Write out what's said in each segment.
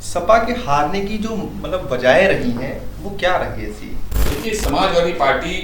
सपा के हारने की जो मतलब वजह रही हैं वो क्या रही ऐसी? देखिए, समाजवादी पार्टी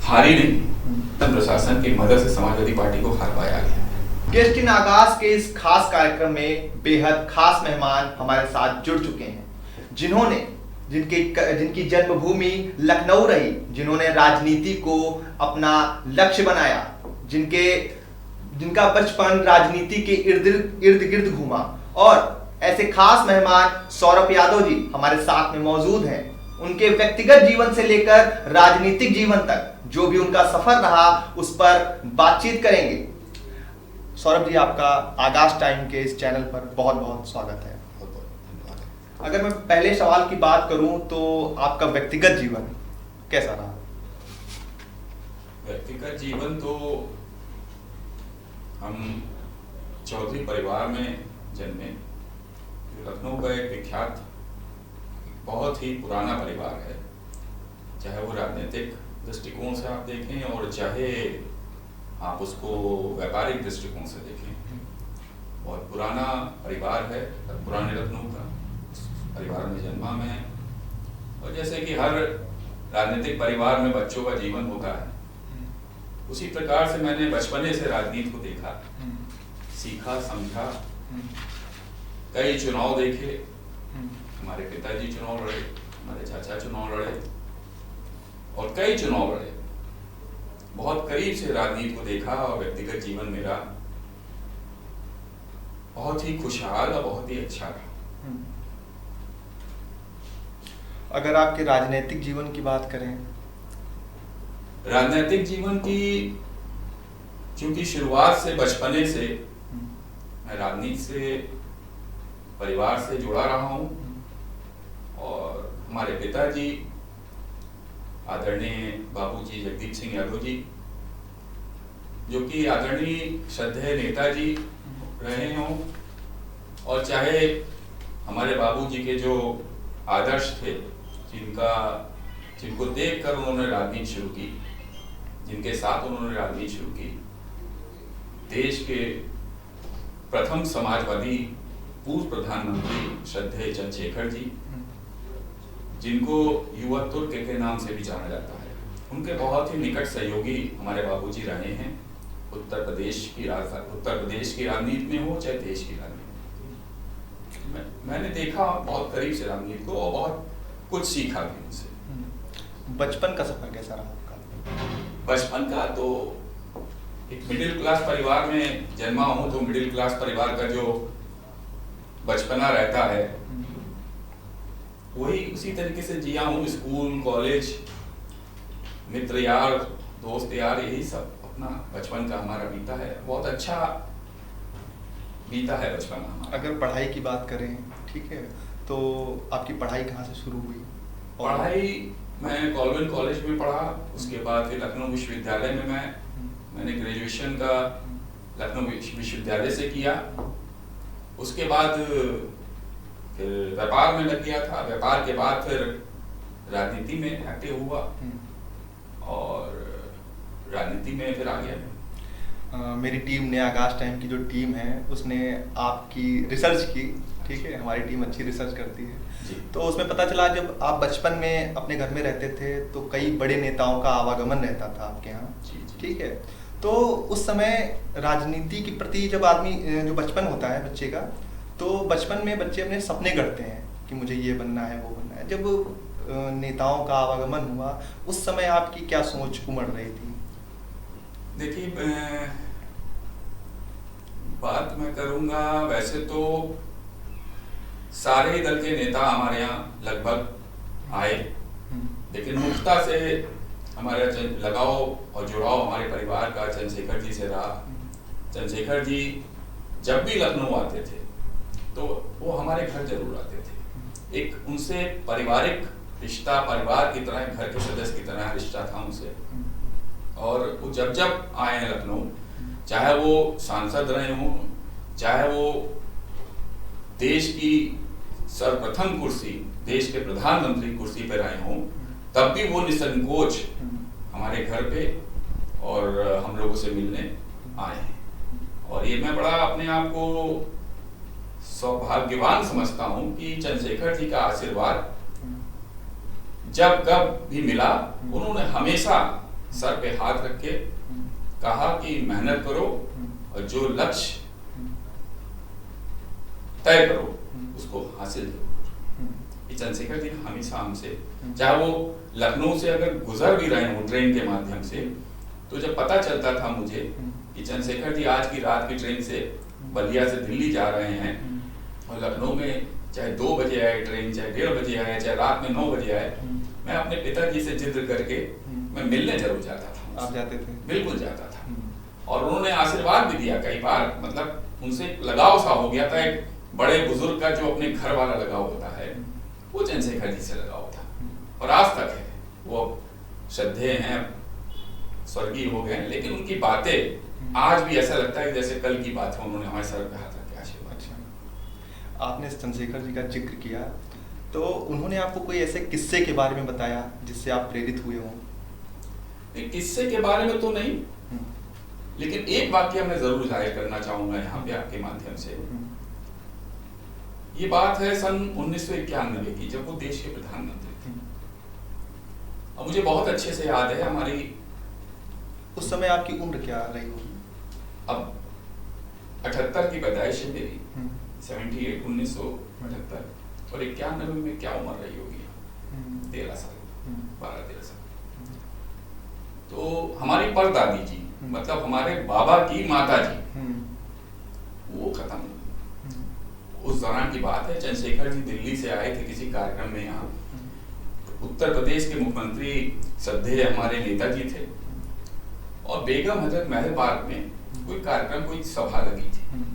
हारी नहीं, प्रशासन की मदद से समाजवादी पार्टी को हरवाया गया। गेस्ट इन आगाज के इस खास कार्यक्रम में बेहद खास मेहमान हमारे साथ जुड़ चुके हैं जिन्होंने जिनकी जन्मभूमि लखनऊ रही, जिन्होंने राजनीति को अपना लक्ष्य बनाया, जिनका बचपन राजनीति के इर्द गिर्द घूमा। और ऐसे खास मेहमान सौरभ यादव जी हमारे साथ में मौजूद हैं। उनके व्यक्तिगत जीवन से लेकर राजनीतिक जीवन तक जो भी उनका सफर रहा उस पर बातचीत करेंगे। सौरभ जी, आपका आगाज टाइम के इस चैनल पर बहुत बहुत स्वागत है। अगर मैं पहले सवाल की बात करूं तो आपका व्यक्तिगत जीवन कैसा रहा? व्यक्तिगत जीवन तो हम चौधरी परिवार में जन्मे। लखनऊ का एक विख्यात बहुत ही पुराना परिवार है, चाहे वो राजनीतिक दृष्टिकोण से आप देखें और चाहे आप उसको व्यापारिक दृष्टिकोण से देखें। बहुत पुराना परिवार है, पुराने लखनऊ का परिवार में जन्मा मैं। और जैसे कि हर राजनीतिक परिवार में बच्चों का जीवन होता है, उसी प्रकार से मैंने बचपने से राजनीति को देखा, सीखा, समझा। कई चुनाव देखे, हमारे पिताजी चुनाव लड़े, हमारे चाचा चुनाव लड़े और कई चुनाव लड़े। बहुत करीब से राजनीति को देखा और व्यक्तिगत जीवन मेरा बहुत ही खुशहाल और बहुत ही अच्छा रहा। अगर आपके राजनीतिक जीवन की बात करें, राजनीतिक जीवन की क्योंकि शुरुआत से बचपने से मैं राजनीति से परिवार से जुड़ा रहा हूं और हमारे पिताजी आदरणीय बाबूजी जगदीप सिंह यादव जी, जो कि आदरणीय श्रद्धेय नेताजी रहे हों, और चाहे हमारे बाबूजी के जो आदर्श थे, जिनको देखकर उन्होंने राजनीति शुरू की, जिनके साथ उन्होंने राजनीति शुरू की, देश के प्रथम समाजवादी पूर्व प्रधानमंत्री श्रद्धेय चंद्रशेखर जी, जिनको युवा तुर्क के नाम से भी जाना जाता है, उनके बहुत ही निकट सहयोगी हमारे बाबूजी रहे हैं। उत्तर प्रदेश की राजनीति में हो चाहे देश की राजनीति में, मैंने देखा बहुत करीब से राजनीति को और बहुत कुछ सीखा भी उनसे। बचपन का सफर कैसा रहा आपका? बचपन का तो एक मिडिल क्लास परिवार में जन्मा हूं, तो मिडिल क्लास परिवार का जो बचपना रहता है वही उसी तरीके से जिया हूँ। स्कूल, कॉलेज, मित्र यार, दोस्त यार, यही सब अपना बचपन का हमारा बीता है। बहुत अच्छा बीता है बचपन हमारा। अगर पढ़ाई की बात करें, ठीक है, तो आपकी पढ़ाई कहाँ से शुरू हुई? पढ़ाई मैं कॉलवेंट कॉलेज में पढ़ा, उसके बाद फिर लखनऊ विश्वविद्यालय में मैंने ग्रेजुएशन का लखनऊ विश्वविद्यालय से किया। उसके बाद फिर व्यापार में लग गया था। व्यापार के बाद फिर राजनीति में एक्टिव हुआ और राजनीति में फिर आ गया। मेरी टीम ने, आगाज टाइम की जो टीम है, उसने आपकी रिसर्च की, ठीक है, हमारी टीम अच्छी रिसर्च करती है जी। तो उसमें पता चला जब आप बचपन में अपने घर में रहते थे तो कई बड़े नेताओं का आवागमन रहता था आपके यहाँ, ठीक है। तो उस समय राजनीति के प्रति जब आदमी, जो बचपन होता है बच्चे का, तो बचपन में बच्चे अपने सपने गढ़ते हैं कि मुझे ये बनना है, वो बनना है। जब नेताओं का आवागमन हुआ उस समय आपकी क्या सोच उमड़ रही थी? देखिए, बात मैं करूंगा, वैसे तो सारे दल के नेता हमारे यहाँ लगभग आए, लेकिन मुख्यतः से हमारा लगाव और जुड़ाव हमारे परिवार का चंद्रशेखर जी से रहा। चंद्रशेखर जी जब भी लखनऊ आते थे तो वो हमारे घर जरूर आते थे। एक उनसे पारिवारिक रिश्ता, परिवार की तरह, घर के सदस्य की तरह रिश्ता था उनसे। और वो जब आए हैं लखनऊ, चाहे वो सांसद रहे हों, चाहे वो देश की सर्वप्रथम कुर्सी, देश के प्रधानमंत्री कुर्सी पर आए हों, तब भी वो निसंकोच हमारे घर पे और हम लोगों से मिलने आए हैं। और ये मैं बड़ा अपने आप को सौभाग्यवान समझता हूं कि चंद्रशेखर जी का आशीर्वाद जब कब भी मिला, उन्होंने हमेशा सर पे हाथ रख के कहा कि मेहनत करो और जो लक्ष्य तय करो उसको हासिल करो। चंद्रशेखर जी ने हमेशा हमसे, चाहे वो लखनऊ से अगर गुजर भी रहे हो ट्रेन के माध्यम से, तो जब पता चलता था मुझे कि चंद्रशेखर जी आज की रात की ट्रेन से बलिया से दिल्ली जा रहे हैं और लखनऊ में चाहे 2 बजे आए ट्रेन, चाहे 1:30 बजे आए, चाहे रात में 9 बजे आए, मैं अपने पिताजी से जिद करके मैं मिलने जरूर जाता था। आप जाते थे? बिल्कुल जाता था। और उन्होंने आशीर्वाद भी दिया कई बार, मतलब उनसे लगाव सा हो गया था। एक बड़े बुजुर्ग का जो अपने घर वाला लगाव होता है, वो चंद्रशेखर जी से लगाव था और आज तक है। वो श्रद्धेय हैं, स्वर्गीय हो गए, लेकिन उनकी बातें आज भी ऐसा लगता है जैसे कल की बात है। उन्होंने हमारे सर पे हाथ रख के आशीर्वाद। अच्छा, आपने चंद्रशेखर जी का जिक्र किया, तो उन्होंने आपको कोई ऐसे किस्से के बारे में बताया जिससे आप प्रेरित हुए हों? किस्से के बारे में तो नहीं, लेकिन एक वाक्य मैं जरूर जाहिर करना चाहूंगा यहाँ पे आपके माध्यम से। ये बात है सन 1991 की, जब वो देश के प्रधानमंत्री थे। और मुझे बहुत अच्छे से याद है, हमारी उस समय आपकी उम्र क्या रही होगी? अब 78 की पैदाइश है मेरी, 78 1978, और 91 में क्या उम्र रही होगी? 13 साल, 12-13 साल। तो हमारी परदादी जी, मतलब हमारे बाबा की माता जी, वो खत्म हुई। उस दौरान की बात है, चंद्रशेखर जी दिल्ली से आए थे किसी कार्यक्रम में। यहाँ उत्तर प्रदेश के मुख्यमंत्री श्रद्धेय हमारे नेताजी थे और बेगम हजरत महल पार्क में कोई कार्यक्रम, कोई सभा लगी थी।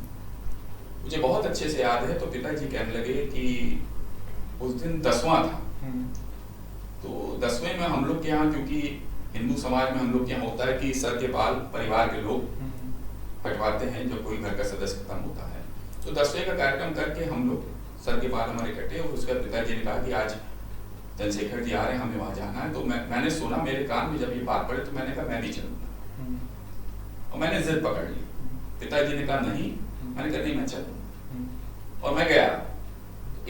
मुझे बहुत अच्छे से याद है। तो पिताजी कहने लगे कि उस दिन 10वां था, तो 10वें में हम लोग के यहाँ, क्योंकि हिंदू समाज में हम लोग के यहाँ होता है कि सर के बाल परिवार के लोग कटवाते हैं जब कोई घर का सदस्य खत्म होता है। तो 10वें का कार्यक्रम करके हम लोग सर के बाल हमारे कटे, और उसके बाद पिताजी ने कहा कि आज चंद्रशेखर जी आ रहे हैं, हमें वहां जाना है। तो मैंने सुना, मेरे कान में जब ये बात पड़े तो मैंने कहा मैं नहीं चलूंगा, और मैंने जिद पकड़ ली। पिताजी ने कहा नहीं, मैंने कहा नहीं मैं चलूंगा, और मैं गया।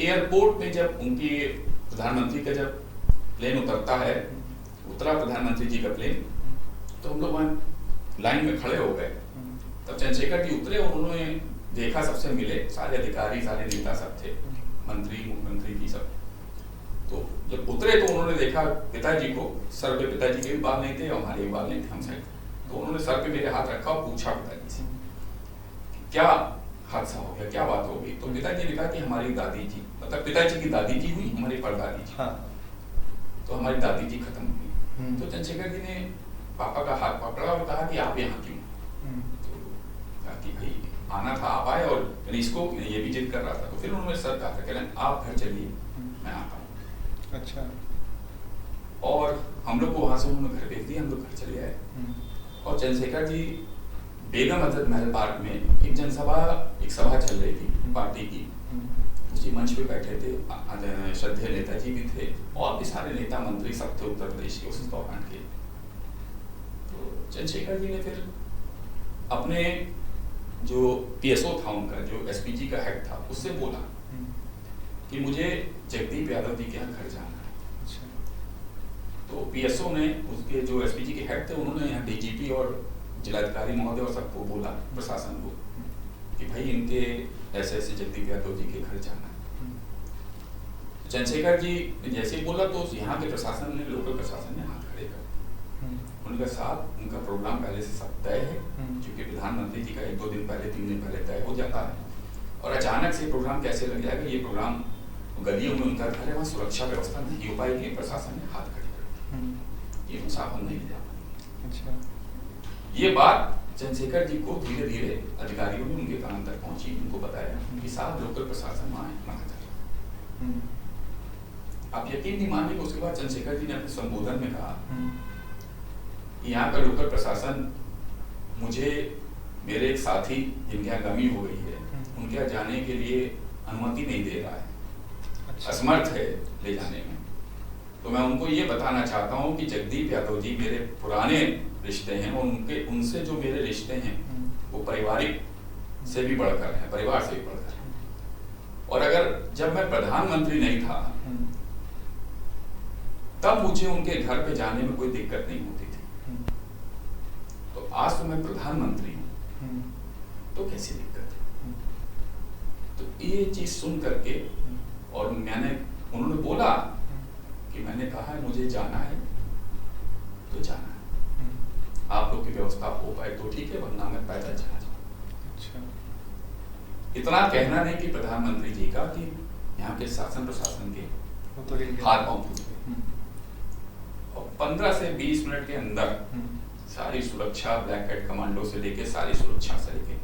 एयरपोर्ट में जब उनकी प्रधानमंत्री का जब प्लेन उतरता है, उतरा प्रधानमंत्री जी का प्लेन, तो हम लोग वहाँ लाइन में खड़े हो गए। तब चंद्रशेखर जी उतरे और उन्होंने देखा, सबसे मिले, सारे अधिकारी, सारे नेता सब थे, मंत्री, मुख्यमंत्री जी सब। तो जब उतरे तो उन्होंने देखा पिताजी को, सर पे पिताजी के भी बाल नहीं थे और हमारे भी बाल नहीं थे, हम साइड। तो उन्होंने सर पे मेरे हाथ रखा और पूछा पिताजी से क्या हादसा हो गया, क्या बात हो गई। तो पिताजी ने कहा कि हमारी दादी जी, मतलब पिताजी की दादी जी हुई, हमारी परदादी जी। तो हमारी दादी जी खत्म हुई। तो चंद्रशेखर जी ने पापा का हाथ पकड़ा और कहा कि आप यहाँ क्यों? तो कहा कि भाई आना था, आप आए, और इसको ये भी जिद कर रहा था। तो फिर उन्होंने सर कहा था, कह रहे आप घर चलिए, मैं आता हूँ। अच्छा। और हम लोग को वहां से उन्होंने घर भेज दिया, हम लोग घर चले आए। और चंद्रशेखर जी बेगम हजरत महल पार्क में एक जनसभा, एक सभा चल रही थी पार्टी की, उसी मंच पे बैठे थे, श्रद्धेय नेताजी भी थे और भी सारे नेता मंत्री सब थे उत्तर प्रदेश के उस दौरान के। तो चंद्रशेखर जी ने फिर अपने जो पीएसओ था उनका, जो एसपीजी का हेड था, उससे बोला कि मुझे जगदीप यादव जी के यहाँ घर जाना है। तो पीएसओ ने, उसके जो एसपीजी के हेड थे, उन्होंने यहाँ डीजीपी और जिलाधिकारी महोदय और सबको बोला, प्रशासन को, कि भाई इनके ऐसे ऐसे जगदीप यादव जी के घर जाना है। चंद्रशेखर जी जैसे ही बोला तो यहाँ के प्रशासन ने, लोकल प्रशासन ने हाथ खड़े कर उनका साथ, उनका प्रोग्राम पहले से सब तय है, क्योंकि प्रधानमंत्री जी का 1-2 दिन पहले, 3 दिन पहले तय हो जाता है। और अचानक से प्रोग्राम कैसे लग जाएगा, ये प्रोग्राम गलियों में उनका घर है, वहाँ सुरक्षा व्यवस्था नहीं हो पाएगी, प्रशासन ने हाथ खड़े कर, ये मुसाफिर नहीं जा पाएंगे। अच्छा। ये बात चंद्रशेखर जी को धीरे धीरे अधिकारियों ने उनके कान तक पहुंची, उनको बताया कि साहब लोकल प्रशासन वहाँ मना कर रहा। आप यकीन नहीं मानेंगे, उसके बाद चंद्रशेखर जी ने अपने संबोधन में कहा कि यहाँ का लोकल प्रशासन मुझे, मेरे एक साथी जिनके यहाँ गमी हो गई है, उनके यहाँ जाने के लिए अनुमति नहीं दे रहा है, असमर्थ है ले जाने में। तो मैं उनको ये बताना चाहता हूँ कि जगदीप यादव जी मेरे पुराने रिश्ते हैं, और उनसे जो मेरे रिश्ते हैं वो पारिवारिक से भी बढ़कर हैं, परिवार से भी बढ़कर हैं। और अगर जब मैं प्रधानमंत्री नहीं था तब मुझे उनके घर पे जाने में कोई दिक्कत नहीं होती थी। तो आज तो मैं प्रधानमंत्री हूं तो कैसी दिक्कत है? तो ये चीज सुन करके और उन्होंने बोला कि मैंने कहा है मुझे जाना है तो जाना है, आप लोग की व्यवस्था हो पाए तो ठीक है, वरना मैं पैदल चला जाऊँ। अच्छा। इतना कहना नहीं कि प्रधानमंत्री जी का कि यहाँ के शासन प्रशासन के हाथ पांव फूट गए। और 15 से 20 मिनट के अंदर सारी सुरक्षा, ब्लैक हेड कमांडो से लेके सारी सुरक्षा से लेके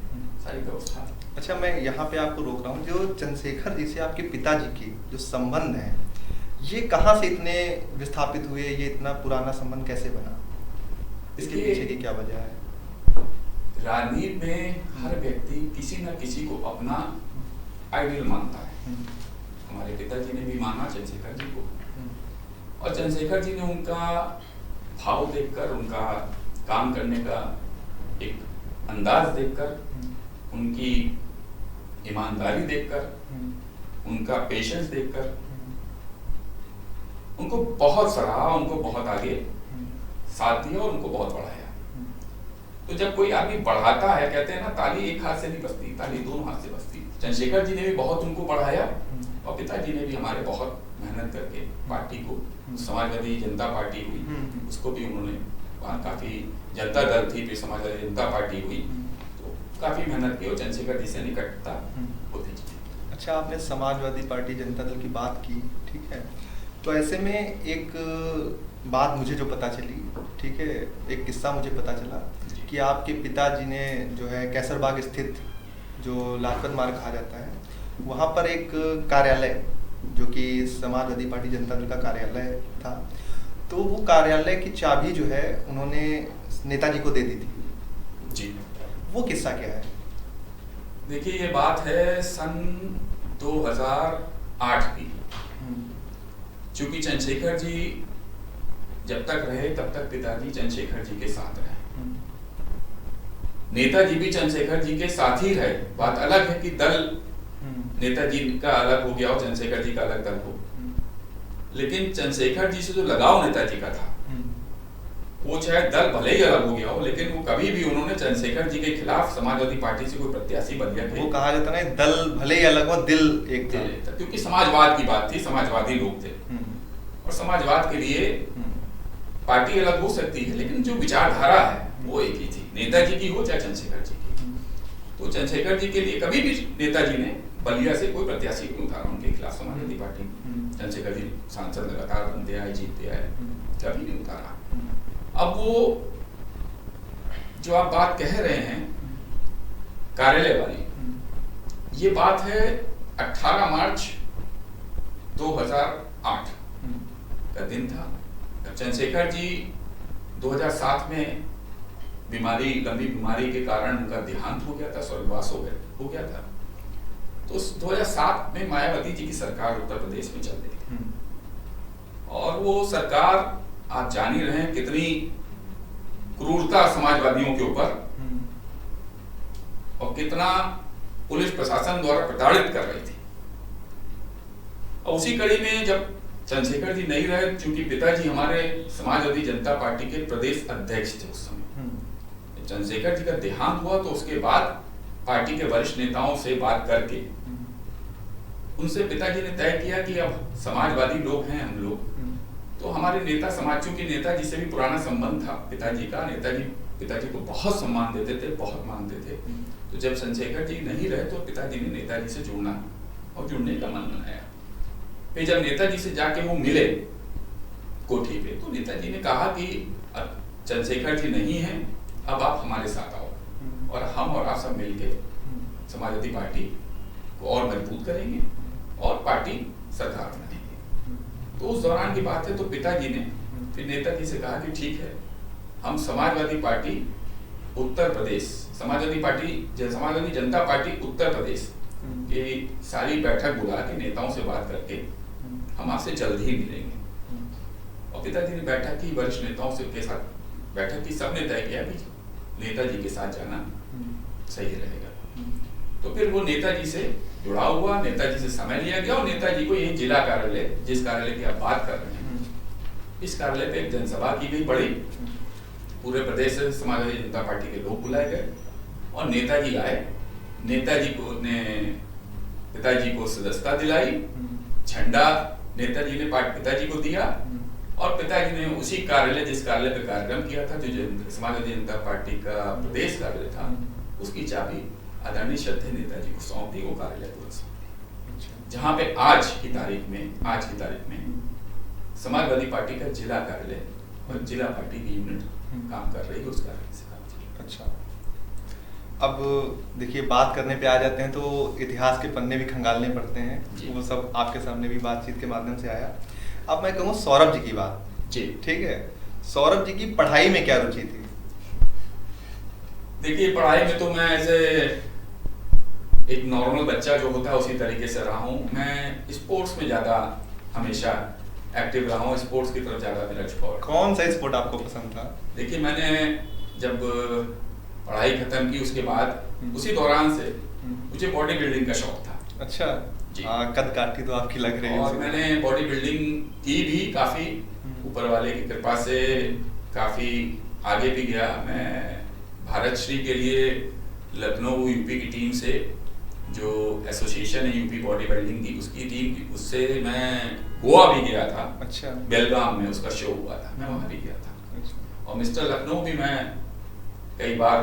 सारी व्यवस्था। अच्छा, मैं यहाँ पे आपको रोक रहा हूँ। जो चंद्रशेखर जी से आपके पिताजी की जो संबंध है, ये कहाँ से इतने विस्थापित हुए? ये इतना पुराना संबंध कैसे बना? इसके पीछे की क्या वजह है? राजनीति में हर व्यक्ति किसी न किसी को अपना आइडियल मानता है। हमारे पिताजी ने भी माना चंद्रशेखर जी को, और चंद्रशेखर जी ने उनका भाव देखकर, उनका काम करने का एक अंदाज देखकर, उनकी ईमानदारी देखकर, उनका पेशेंस देखकर उनको बहुत सराहा, उनको बहुत आगे साथ दिया और उनको बहुत बढ़ाया। तो जब कोई आदमी बढ़ाता है, कहते हैं ना ताली एक हाथ से नहीं बजती, ताली दोनों हाथ से बजती। चंद्रशेखर जी ने भी बहुत उनको बढ़ाया और पिताजी ने भी हमारे बहुत मेहनत करके पार्टी को, समाजवादी जनता पार्टी हुई, उसको भी उन्होंने, वहाँ काफी जनता दल थी, फिर समाजवादी जनता पार्टी हुई, तो काफी मेहनत की और चंद्रशेखर जी से निकटता होती थी। अच्छा, आपने समाजवादी पार्टी जनता दल की बात की, ठीक है, तो ऐसे में एक बात मुझे जो पता चली, ठीक है, एक किस्सा मुझे पता चला कि आपके पिताजी ने जो है कैसरबाग स्थित जो लाजपत मार्ग कहा जाता है, वहाँ पर एक कार्यालय जो कि समाजवादी पार्टी जनता दल का कार्यालय था, तो वो कार्यालय की चाबी जो है उन्होंने नेताजी को दे दी थी जी। वो किस्सा क्या है? देखिए, ये बात है सन 2008 की। चूंकि चंद्रशेखर जी जब तक रहे तब तक पिताजी चंद्रशेखर जी के साथ रहे, नेताजी भी चंद्रशेखर जी के साथ ही रहे। बात अलग है कि दल नेताजी का अलग हो गया और चंद्रशेखर जी का अलग दल हो, लेकिन चंद्रशेखर जी से जो लगाव नेताजी का था, वो चाहे दल भले ही अलग हो गया हो, लेकिन वो कभी भी उन्होंने चंद्रशेखर जी के खिलाफ समाजवादी पार्टी से कोई प्रत्याशी बदलिया नहीं। वो कहा जाता है दल भले ही अलग हो, दिल एक था। क्योंकि समाजवाद की बात थी, समाजवादी लोग थे, और समाजवाद के लिए पार्टी अलग हो सकती है, लेकिन जो विचारधारा है वो एक ही थी, नेताजी की हो चाहे चंद्रशेखर जी की। तो चंद्रशेखर जी के लिए कभी भी नेताजी ने बलिया से कोई प्रत्याशी नहीं उतारा उनके खिलाफ समाजवादी पार्टी। चंद्रशेखर जी सांसद लगातार बनते आए, जीतते आए, कभी नहीं उतारा। अब वो जो आप बात कह रहे हैं कार्यालय वाली, ये बात है 18 मार्च 2008 का दिन था। चंद्रशेखर जी 2007 में लंबी बीमारी के कारण उनका देहांत हो गया था, स्वर्गवास हो गया था। तो 2007 में मायावती जी की सरकार उत्तर प्रदेश में चल रही थी, और वो सरकार आप जान ही रहे हैं कितनी क्रूरता समाजवादियों के ऊपर और कितना पुलिस प्रशासन द्वारा प्रताड़ित कर रही थी। और उसी कड़ी में जब चंद्रशेखर जी नहीं रहे, क्योंकि पिताजी हमारे समाजवादी जनता पार्टी के प्रदेश अध्यक्ष थे उस समय, चंद्रशेखर जी का देहांत हुआ तो उसके बाद पार्टी के वरिष्ठ नेताओं से बात करके उनसे पिताजी ने तय किया कि अब समाजवादी लोग हैं हम लोग, तो हमारे नेता समाज, चूंकि नेताजी से भी पुराना संबंध था पिताजी का, पिताजी को बहुत सम्मान देते थे, बहुत मानते थे। तो जब चंद्रशेखर जी नहीं रहे तो पिताजी ने नेताजी से जुड़ना और जुड़ने का मन बनाया। फिर जब नेताजी से जाके वो मिले कोठी पे, तो नेताजी ने कहा कि अब चंद्रशेखर जी नहीं हैं, अब आप हमारे साथ आओ और हम और आप सब मिलके समाजवादी पार्टी को और मजबूत करेंगे और पार्टी सरकार बनाएंगे। तो उस दौरान की बात है, तो पिताजी ने फिर नेताजी से कहा कि ठीक है, हम समाजवादी पार्टी उत्तर प्रदेश, समाजवादी जनता पार्टी उत्तर प्रदेश की सारी बैठक बुला के नेताओं से बात करके हम आपसे जल्द ही मिलेंगे। और पिताजी ने बैठक की, वरिष्ठ नेताओं से के साथ बैठक की, सबने तय किया कि नेताजी के साथ जाना सही रहेगा। तो फिर वो नेताजी से जुड़ा हुआ, नेताजी से समय लिया गया और नेताजी को ये जिला कार्यालय, जिस कार्यालय की आप बात कर रहे हैं, इस कार्यालय पे एक जनसभा की गई बड़ी। पूरे प्रदेश से समाजवादी जनता पार्टी के लोग बुलाए गए और नेताजी आए। नेताजी को ने पिताजी को सदस्यता दिलाई, झंडा नेताजी ने पिताजी को दिया और पिताजी ने उसी कार्यालय, जिस कार्यालय पे कार्यक्रम किया था, जो समाजवादी जनता पार्टी का प्रदेश कार्यालय था, उसकी चाबी आदरणीय श्रद्धेय नेताजी को सौंप दी। वो कार्यालय तुरंत सौंप दी, जहाँ पे आज की तारीख में समाजवादी पार्टी का जिला कार्यालय और जिला पार्टी की यूनिट काम कर रही है, उस कार्यालय से काम चल रहा है। अच्छा, अब देखिए बात करने पे आ जाते हैं तो इतिहास के पन्ने भी खंगालने पड़ते हैं, वो सब आपके सामने भी बातचीत के माध्यम से आया। अब मैं कहूँ सौरभ जी की बात, जी ठीक है, सौरभ जी की पढ़ाई में क्या रुचि थी? देखिए पढ़ाई में तो मैं ऐसे एक नॉर्मल बच्चा जो होता है उसी तरीके से रहा हूँ। मैं स्पोर्ट्स में ज़्यादा हमेशा एक्टिव रहा हूँ, स्पोर्ट्स की तरफ ज़्यादा मेरा झुकाव। कौन सा स्पोर्ट आपको पसंद था? देखिए मैंने जब पढ़ाई खत्म की उसके बाद उसी दौरान से मुझे बॉडी बिल्डिंग का शौक था। अच्छा जी। कद काठी तो आपकी लग रही है। और मैंने बॉडी बिल्डिंग की भी काफ़ी, ऊपर वाले की कृपा से काफ़ी आगे भी गया। मैं भारत श्री के लिए लखनऊ यूपी की टीम से, जो एसोसिएशन है यूपी बॉडी बिल्डिंग की, उसकी टीम, उससे मैं गोवा भी गया था। अच्छा। बेलगाम में उसका शो हुआ था, मैं वहाँ भी गया था। अच्छा। और मिस्टर लखनऊ भी मैं कई बार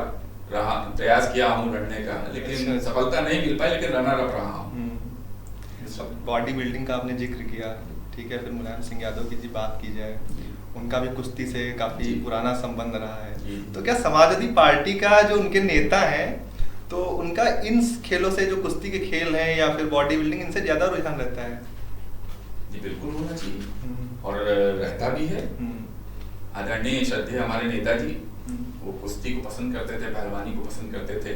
प्रयास किया हूँ लड़ने का, लेकिन अच्छा। सफलता नहीं मिल पाई, लेकिन रनर अप रहा हूँ। बॉडी बिल्डिंग का आपने जिक्र किया, ठीक है, फिर मुलायम सिंह यादव की जी बात की जाए, उनका भी कुश्ती से काफी पुराना संबंध रहा है। तो क्या समाजवादी पार्टी का जो उनके नेता हैं, तो उनका इन खेलों से, जो कुश्ती के खेल हैं या फिर बॉडी बिल्डिंग, इनसे ज्यादा रुझान रहता है? जी बिल्कुल होना चाहिए और रहता भी है। आदरणीय श्रद्धेय हमारे नेताजी वो कुश्ती को पसंद करते थे, पहलवानी को पसंद करते थे।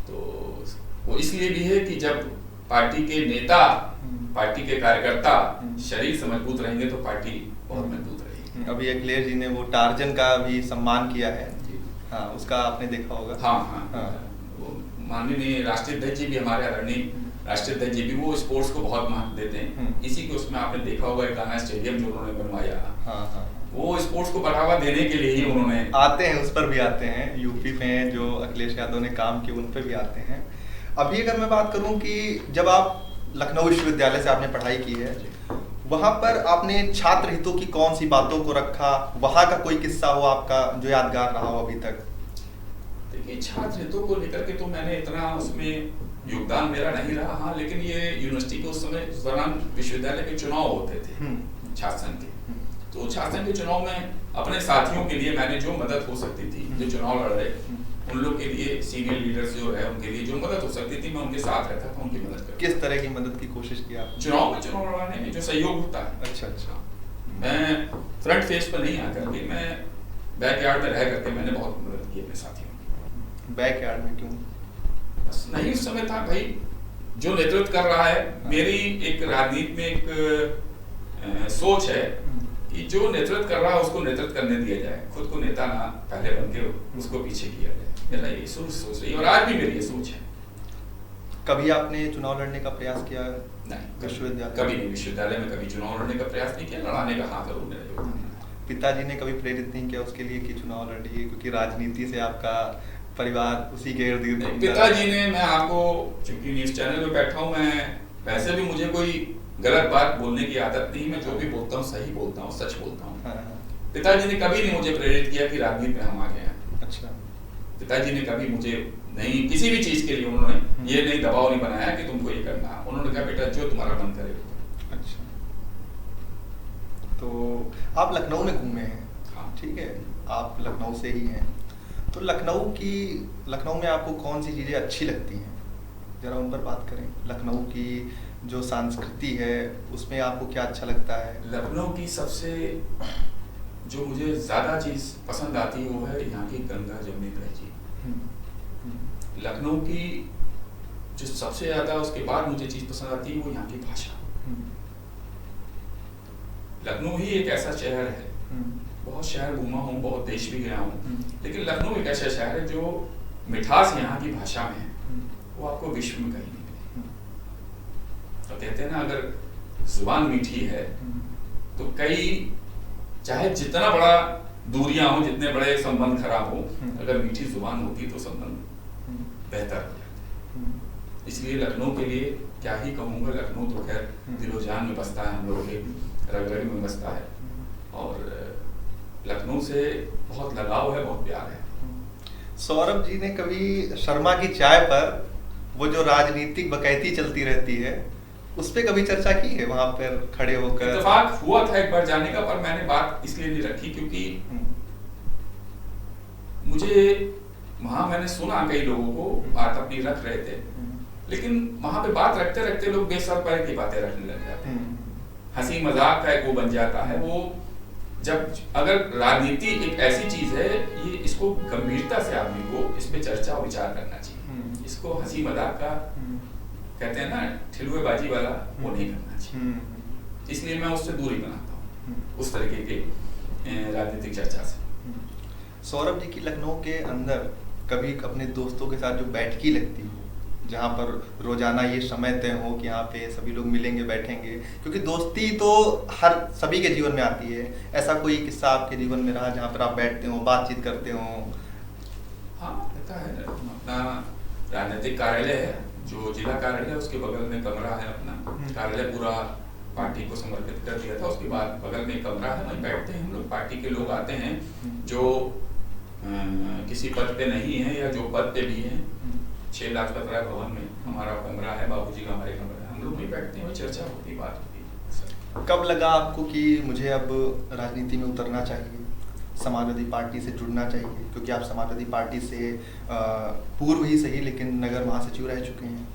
तो वो इसलिए भी है कि जब पार्टी के नेता, पार्टी के कार्यकर्ता शरीर से मजबूत रहेंगे तो पार्टी बहुत मजबूत रहेगी। अभी अखिलेश जी ने वो टार्जन का भी सम्मान किया है, हाँ, उसका आपने देखा होगा। हाँ। माननीय राष्ट्रीय अध्यक्ष जी भी, हमारे आदरणीय राष्ट्रीय अध्यक्ष जी भी, वो स्पोर्ट्स को बहुत महत्व देते हैं। इसी के उसमें आपने देखा होगा गाना स्टेडियम जो उन्होंने बनवाया, हाँ, वो स्पोर्ट्स को बढ़ावा देने के लिए ही उन्होंने आते हैं, उस पर भी आते हैं। यूपी में जो अखिलेश यादव ने काम किया उन पर भी आते हैं। अभी अगर मैं बात करूं कि जब आप लखनऊ विश्वविद्यालय से आपने पढ़ाई की है, वहां पर आपने छात्र हितों की कौन सी बातों को रखा? वहां का कोई किस्सा हो आपका जो यादगार रहा हो अभी तक? देखिए छात्र हितों को लेकर के तो मैंने इतना उसमें योगदान मेरा नहीं रहा, हाँ, लेकिन ये यूनिवर्सिटी के उस समय, उस दौरान विश्वविद्यालय के चुनाव होते थे छात्र संघ के। तो छात्र संघ के चुनाव में अपने साथियों के लिए मैंने जो मदद हो सकती थी, जो चुनाव लड़ रहे, उन लोग के लिए, सीनियर लीडर्स जो है उनके लिए जो मदद हो सकती थी, मैं उनके साथ रहता था, उनकी मदद करता। किस तरह की मदद की कोशिश की आप? चुनाव लड़ाने में जो सहयोग होता है। अच्छा। मैं फ्रंट फेस पर नहीं आकर के, मैं बैकयार्ड में रह करके मैंने बहुत मदद की अपने साथियों की। बैकयार्ड में क्यों? बस नहीं, उस समय था भाई जो नेतृत्व कर रहा है, मेरी एक राजनीति में एक सोच है कि जो नेतृत्व कर रहा है उसको नेतृत्व करने दिया जाए, खुद को नेता ना पहले बन के उसको पीछे किया जाए। मेरा ये सोच रही है और आज भी मेरी ये सोच है। कभी आपने चुनाव लड़ने का प्रयास किया? नहीं, विश्वविद्यालय कभी नहीं, विश्वविद्यालय में कभी चुनाव लड़ने का प्रयास नहीं किया। लड़ाने का हाँ जरूर मेरा योगदान है। पिताजी ने कभी प्रेरित नहीं किया उसके लिए कि चुनाव लड़िए, क्योंकि राजनीति से आपका परिवार उसी के इर्द गिर्द? पिताजी ने, मैं आपको चूंकि न्यूज चैनल में बैठा हूँ, मैं वैसे भी मुझे कोई गलत बात बोलने की आदत नहीं, मैं जो भी बोलता हूँ सही बोलता हूँ, सच बोलता हूँ। पिताजी ने कभी नहीं मुझे प्रेरित किया कि राजनीति में हम आ गए हैं। अच्छा। पिताजी ने कभी मुझे नहीं, किसी भी चीज के लिए उन्होंने ये नहीं दबाव नहीं बनाया कि तुमको ये करना है। उन्होंने कहा बेटा जो तुम्हारा मन करे। अच्छा। तो आप लखनऊ में घूमे हैं, हाँ, ठीक है, आप लखनऊ से ही हैं, तो लखनऊ में आपको कौन सी चीजें अच्छी लगती हैं, जरा उन पर बात करें। लखनऊ की जो संस्कृति है उसमें आपको क्या अच्छा लगता है? लखनऊ की सबसे जो मुझे ज्यादा चीज पसंद आती है वो है यहाँ की गंगा जमुनी तहजीब। लखनऊ की जो सबसे ज्यादा, उसके बाद मुझे चीज पसंद आती है वो यहाँ की भाषा। लखनऊ ही एक ऐसा शहर है, बहुत शहर घूमा हूँ, बहुत देश भी गया हूँ, लेकिन लखनऊ एक ऐसा शहर है जो मिठास यहाँ की भाषा में है, वो आपको विश्व में कहीं नहीं मिलेगी। तो कहते हैं ना, अगर जुबान मीठी है तो कई, चाहे जितना बड़ा दूरियां हो, जितने बड़े संबंध खराब हो, अगर मीठी जुबान होती तो संबंध बेहतर हो जाता। इसलिए लखनऊ के लिए क्या ही कहूँगा, लखनऊ तो खैर दिलो जान में बसता है, हम लोगों के रग रग में बसता है, और लखनऊ से बहुत लगाव है, बहुत प्यार है। सौरभ जी ने कभी शर्मा की चाय पर वो जो राजनीतिक बकैती चलती रहती है उस पे कभी चर्चा की है, वहां पर खड़े होकर? इत्तेफाक हुआ था एक बार जाने का, पर मैंने बात इसलिए नहीं रखी क्योंकि मुझे वहां, मैंने सुना कई लोगों को बात अपनी रख रहे थे, लेकिन वहां पे बात रखते रखते लोग बेसर पैर की बातें रखने लग जाते हैं, हंसी मजाक का एक वो बन जाता है। वो जब, अगर राजनीति एक ऐसी चीज है, ये इसको गंभीरता से आदमी को इस पे चर्चा और विचार करना चाहिए। इसको हंसी मजाक का कहते हैं ना, ठिलुएबाजी वाला, वो नहीं करना चाहिए। इसलिए मैं उससे दूरी बनाता हूँ, उस तरीके के राजनीतिक चर्चा से। सौरभ जी की लखनऊ के अंदर कभी अपने दोस्तों के साथ जो बैठकी लगती हो, जहाँ पर रोजाना ये समय तय हो कि यहाँ पे सभी लोग मिलेंगे बैठेंगे, क्योंकि दोस्ती तो हर सभी के जीवन में आती है, ऐसा कोई किस्सा आपके जीवन में रहा जहाँ पर आप बैठते हो, बातचीत करते हो? हाँ, रहता है। अपना राजनीतिक कार्यालय है, जो जिला कार्यालय है, उसके बगल में कमरा है अपना। कार्यालय पूरा पार्टी को समर्पित कर दिया था, उसके बाद बगल में कमरा है, वहीं बैठते हैं हम लोग। पार्टी के लोग आते हैं जो किसी पद पे नहीं है या जो पद पे भी हैं। 6 लाजपत राय भवन में हमारा कमरा है, बाबूजी का हमारे कमरा है, हम लोग वहीं बैठते हैं, चर्चा होती है, बात होती है। कब लगा आपको कि मुझे अब राजनीति में उतरना चाहिए, समाजवादी पार्टी से जुड़ना चाहिए? क्योंकि आप समाजवादी पार्टी से पूर्व ही सही लेकिन नगर महासचिव रह चुके हैं।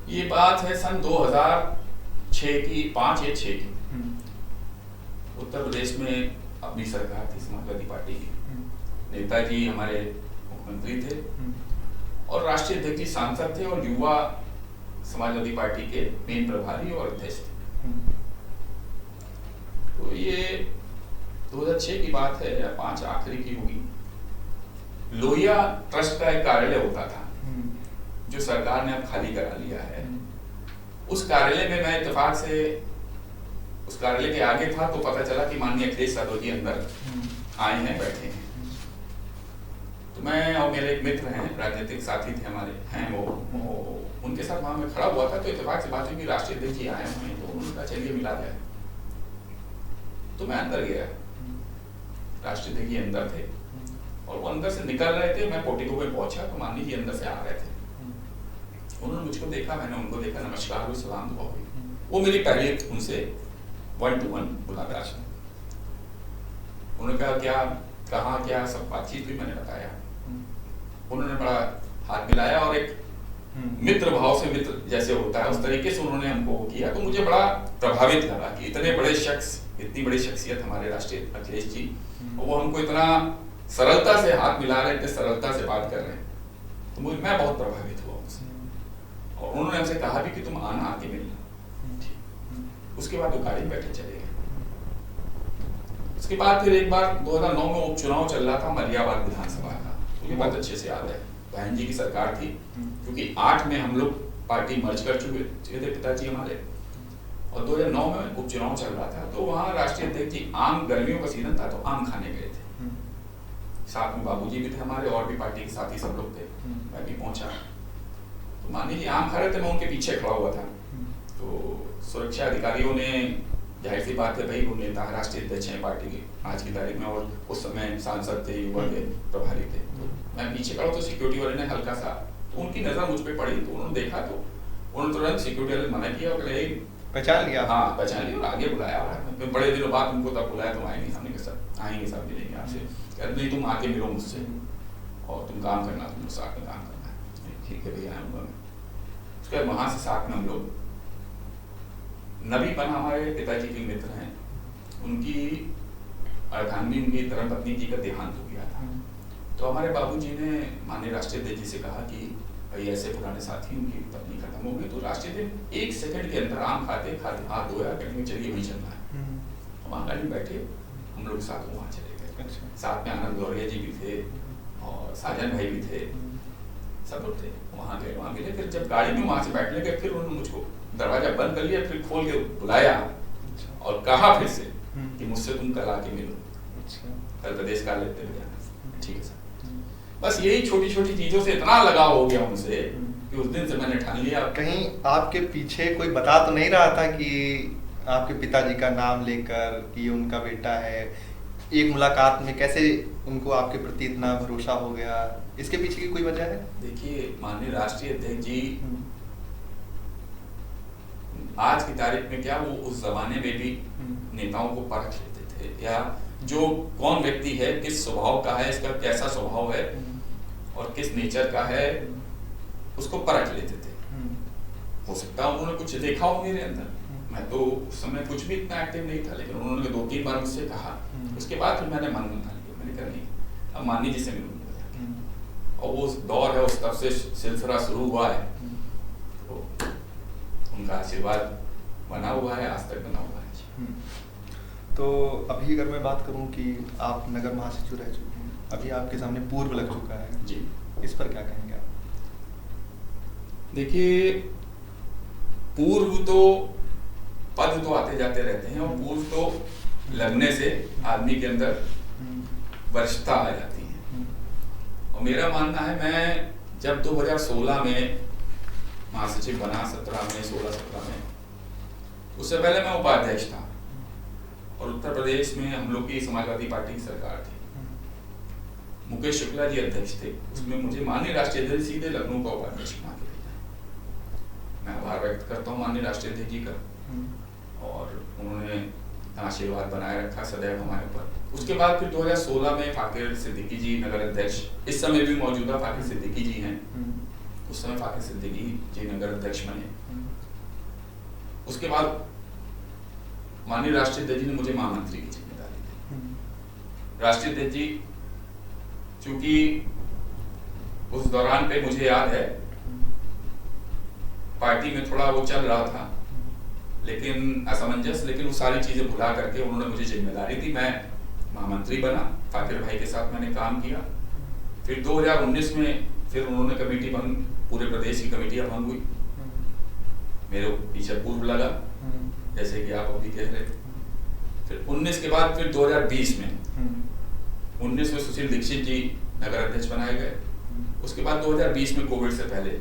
ये बात है सन 2006 की, 5 या 6 की। उत्तर प्रदेश में अपनी सरकार थी समाजवादी पार्टी की, नेताजी हमारे मुख्यमंत्री थे और राष्ट्रीय अध्यक्ष जी सांसद थे और युवा समाजवादी पार्टी के मेन प्रभारी और अध्यक्ष थे। तो ये 2006 की बात है या 5 आखिरी की होगी। लोहिया ट्रस्ट का एक कार्यालय होता था जो सरकार ने अब खाली करा लिया है। उस कार्यालय में मैं इत्तेफाक से उस कार्यालय के आगे था तो पता चला कि माननीय अखिलेश यादव जी अंदर आए हैं, बैठे हैं। तो मैं और मेरे एक मित्र हैं, राजनीतिक साथी थे हमारे, हैं वो उनके साथ वहां मैं खड़ा हुआ था। तो इत्तेफाक से बात हुई कि राष्ट्रीय अध्यक्ष जी आए हुए हैं, तो उन्होंने कहा चलिए मिला जाए। तो मैं अंदर गया, राष्ट्रीय अध्यक्ष जी अंदर थे और वो अंदर से निकल रहे थे। मैं पोर्टिको पे पहुंचा तो माननीय जी अंदर से आ रहे थे। उन्होंने मुझको देखा, मैंने उनको देखा, नमस्कार हुई, सलाम दुआ हुई। वो मेरी पहले उनसे 1 to 1 मुलाकात। उन्होंने कहा क्या, कहाँ क्या, सब बातचीत हुई, मैंने बताया। उन्होंने बड़ा हाथ मिलाया और एक मित्र भाव से, मित्र जैसे होता है उस तरीके से उन्होंने हमको किया। तो मुझे बड़ा प्रभावित लगा कि इतने बड़े शख्स, इतनी बड़ी शख्सियत हमारे राष्ट्रीय अखिलेश जी, वो हमको इतना सरलता से हाथ मिला रहे थे, सरलता से बात कर रहे हैं। तो मुझे, मैं बहुत प्रभावित हुआ उनसे। और उन्होंने हमसे कहा भी कि तुम आना, आके मिलना। उसके बाद वो गाड़ी में बैठे चले गए। उसके बाद फिर एक बार 2009 में उपचुनाव चल रहा था मलियाबाद विधानसभा का, मुझे बहुत अच्छे से याद है। बहन जी की सरकार थी, क्योंकि 8 में हम लोग पार्टी मर्ज कर चुके थे पिताजी हमारे, और 2009 में उपचुनाव चल रहा था। तो वहाँ राष्ट्रीय अध्यक्ष जी, आम, गर्मियों का सीजन था तो आम खाने गए थे। साथ में बाबूजी भी थे हमारे और भी पार्टी के साथी सब लोग थे। मैं भी पहुंचा तो मानिए जी आम खा रहे थे, मैं उनके पीछे खड़ा हुआ था। तो सुरक्षा अधिकारियों ने, जाहिर सी बात है भाई, वो नेता राष्ट्रीय अध्यक्ष हैं पार्टी के आज की तारीख में, और उस समय सांसद थे, युवा के प्रभारी थे। तो मैं पीछे खड़ा तो सिक्योरिटी वाले ने हल्का सा, तो उनकी नजर मुझ पर पड़ी, तो उन्होंने देखा तो उन्होंने तुरंत सिक्योरिटी वाले मना किया और कहे पहचान लिया। हाँ, पहचान लिया और आगे बुलाया। और बड़े दिनों बाद उनको तब बुलाया, तुम आएंगे सामने के साथ, आएंगे साहब मिलेंगे आपसे। नहीं, तुम आके मिलो मुझसे और तुम काम करना, तुम साथ में काम करना है। ठीक है भैया, आऊँगा मैं। उसके बाद वहाँ से साथ में हम लोग, नबी पन हमारे पिताजी के मित्र हैं, उनकी अर्धांगिनी, उनकी धर्मपत्नी जी का देहांत हो गया था। तो हमारे बाबूजी ने माननीय राष्ट्रीय अध्यक्ष जी से कहा कि भाई ऐसे पुराने साथी, उनकी पत्नी खत्म हो गई। तो राष्ट्रीय अध्यक्ष 1 सेकंड के अंदर आम खाते खाते हाथ धोया, कहेंगे चलिए वहीं चलना है। वहाँ गाड़ी में बैठे हम लोग साथ वहाँ चले गए। साथ में आनंद गौरिया जी भी थे और साजन भाई भी थे, सब लोग थे। वहाँ गए, वहाँ मिले। फिर जब गाड़ी में वहाँ से बैठने गए, फिर उन्होंने मुझको दरवाजा बंद कर लिया, फिर खोल के बुलाया और कहा फिर से कि मुझसे तुम कल आके मिलो, कल प्रदेश कार्यालय पे जाना। ठीक है सर। बस यही छोटी छोटी चीजों से इतना लगाव हो गया उनसे कि उस दिन से मैंने ठान लिया। कहीं आपके पीछे कोई बता तो नहीं रहा था कि आपके पिताजी का नाम लेकर कि ये उनका बेटा है? एक मुलाकात में कैसे उनको आपके प्रति इतना भरोसा हो गया? इसके पीछे की कोई वजह है? देखिए, माननीय राष्ट्रीय अध्यक्ष जी आज की तारीख में क्या, वो उस जमाने में भी नेताओं को परख लेते थे, या जो कौन व्यक्ति है, किस स्वभाव का है, इसका कैसा स्वभाव है और किस नेचर का है, उसको परख लेते थे। हो सकता है उन्होंने कुछ देखा हो मेरे अंदर, मैं तो उस समय कुछ भी इतना एक्टिव नहीं था, लेकिन उन्होंने 2-3 बार मुझसे कहा। उसके बाद फिर मैंने मन बना लिया, मैंने कहा नहीं, अब माननीय जी से मिलूंगा। और वो दौर है, उस तब से सिलसिला शुरू हुआ है, तो उनका आशीर्वाद बना हुआ है, आज तक बना हुआ है। तो अभी अगर मैं बात करूं कि आप नगर महासचिव रह चुके हैं, अभी आपके सामने पूर्व लग चुका है जी, इस पर क्या कहेंगे आप? देखिए, पूर्व तो पद तो आते जाते रहते हैं, और पूर्व तो लगने से आदमी के अंदर वरिष्ठता आ जाती है। और मेरा मानना है, मैं जब 2016 में महासचिव बना, 16-17 में, उससे पहले मैं उपाध्यक्ष था और उत्तर प्रदेश में हम लोग की समाजवादी पार्टी की सरकार थी, मुकेश शुक्ला जी अध्यक्ष थे। उसमें मुझे माननीय राष्ट्रीय अध्यक्ष सीधे लखनऊ का उपाध्यक्ष बना के भेजा। मैं आभार व्यक्त करता हूँ माननीय राष्ट्रीय अध्यक्ष जी का, और उन्होंने आशीर्वाद बनाए रखा सदैव हमारे ऊपर। उसके बाद फिर 2016 में फाकिर सिद्दीकी जी नगर अध्यक्ष, इस समय भी मौजूदा फाकिर सिद्दीकी जी हैं, उस समय फाकिर सिद्दीकी जी नगर अध्यक्ष बने। उसके बाद माननीय राष्ट्रीय अध्यक्ष जी ने मुझे महामंत्री की जिम्मेदारी दी। राष्ट्रीय अध्यक्ष जी, चूंकि उस दौरान पे मुझे याद है पार्टी में थोड़ा वो चल रहा था, लेकिन असमंजस, लेकिन वो सारी चीजें भुला करके उन्होंने मुझे जिम्मेदारी दी, मैं महामंत्री बना। फाकिर भाई के साथ मैंने काम किया। फिर 2019 में फिर उन्होंने कमेटी बन, पूरे प्रदेश की कमेटियां भंग हुई, मेरे पीछे पूर्व लगा, जैसे कि आप अभी कह रहे थे। फिर 19 के बाद फिर 2020 में 19 में सुशील दीक्षित जी नगर अध्यक्ष बनाए गए। उसके बाद 2020 में कोविड से पहले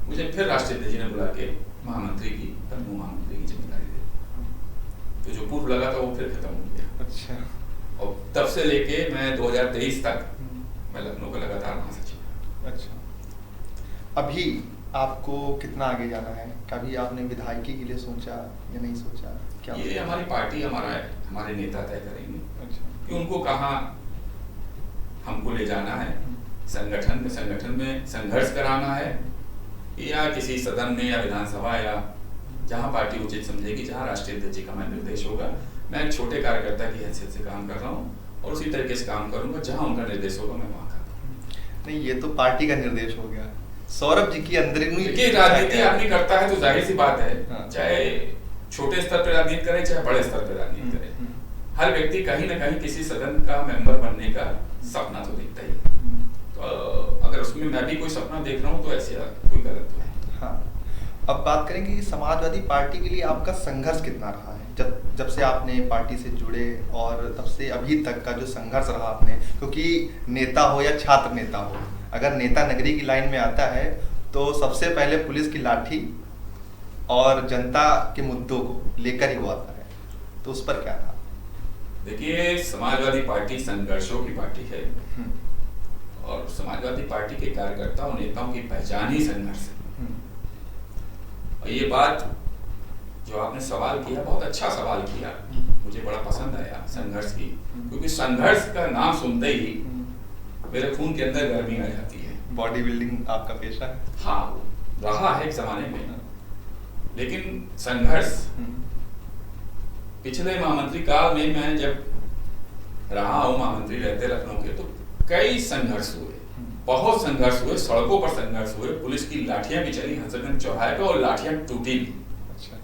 मुझे फिर राष्ट्रीय अध्यक्ष जी ने बुला के महामंत्री की, लखनऊ महामंत्री की जिम्मेदारी दी। तो जो पूर्व लगा था वो फिर खत्म हो गया। अच्छा। और तब से लेके मैं 2023 तक मैं लखनऊ का लगातार महासचिव। अच्छा। अभी आपको कितना आगे जाना है? कभी आपने विधायकी के लिए सोचा या नहीं सोचा? क्या ये हमारी पार्टी, हमारे नेता तय करेंगे। अच्छा। कि उनको कहाँ हमको ले जाना है, संगठन में संघर्ष कराना है, या किसी सदन में या विधानसभा, या जहां पार्टी उचित समझेगी, जहां राष्ट्रीय अध्यक्ष जी का मैं निर्देश होगा। मैं एक छोटे कार्यकर्ता की हैसियत से काम कर रहा हूं और उसी तरीके से काम करूंगा, जहां उनका निर्देश होगा मैं वहां करूंगा। नहीं, ये तो पार्टी का निर्देश हो गया। सौरभ जी की अंदरूनी राजनीति आदमी करता है तो जाहिर सी बात है, हाँ। चाहे छोटे स्तर पर राजनीति करे चाहे बड़े स्तर पर राजनीति करे, हर व्यक्ति कहीं ना कहीं किसी सदन का मेंबर बनने का सपना तो देखता ही। तो अगर उसमें मैं भी कोई सपना देख रहा हूँ तो ऐसे कोई गलत तो है। हाँ। अब बात करेंगे कि समाजवादी पार्टी के लिए आपका संघर्ष कितना रहा है, जब से आपने पार्टी से जुड़े और तब से अभी तक का जो संघर्ष रहा आपने, क्योंकि नेता हो या छात्र नेता हो, अगर नेता नगरी की लाइन में आता है तो सबसे पहले पुलिस की लाठी और जनता के मुद्दों को लेकर ही वो आता है, तो उस पर क्या था? देखिए, समाजवादी पार्टी संघर्षों की पार्टी है, और समाजवादी पार्टी के कार्यकर्ताओं नेताओं की पहचान ही संघर्ष है। और ये बात जो आपने सवाल किया, बहुत अच्छा सवाल किया, मुझे बड़ा पसंद आया संघर्ष की, क्योंकि संघर्ष का नाम सुनते ही मेरे खून के अंदर गर्मी आ जाती है। बॉडी बिल्डिंग आपका पेशा है? हाँ, रहा है एक जमाने में, लेकिन संघर्ष पिछले महामंत्री काल में मैं जब रहा हूँ महामंत्री रहते लखनऊ के, तो कई संघर्ष हुए, बहुत संघर्ष हुए, सड़कों पर संघर्ष हुए, पुलिस की लाठियां भी चली हजरतगंज चौराहे पे और लाठियां टूटी भी। अच्छा।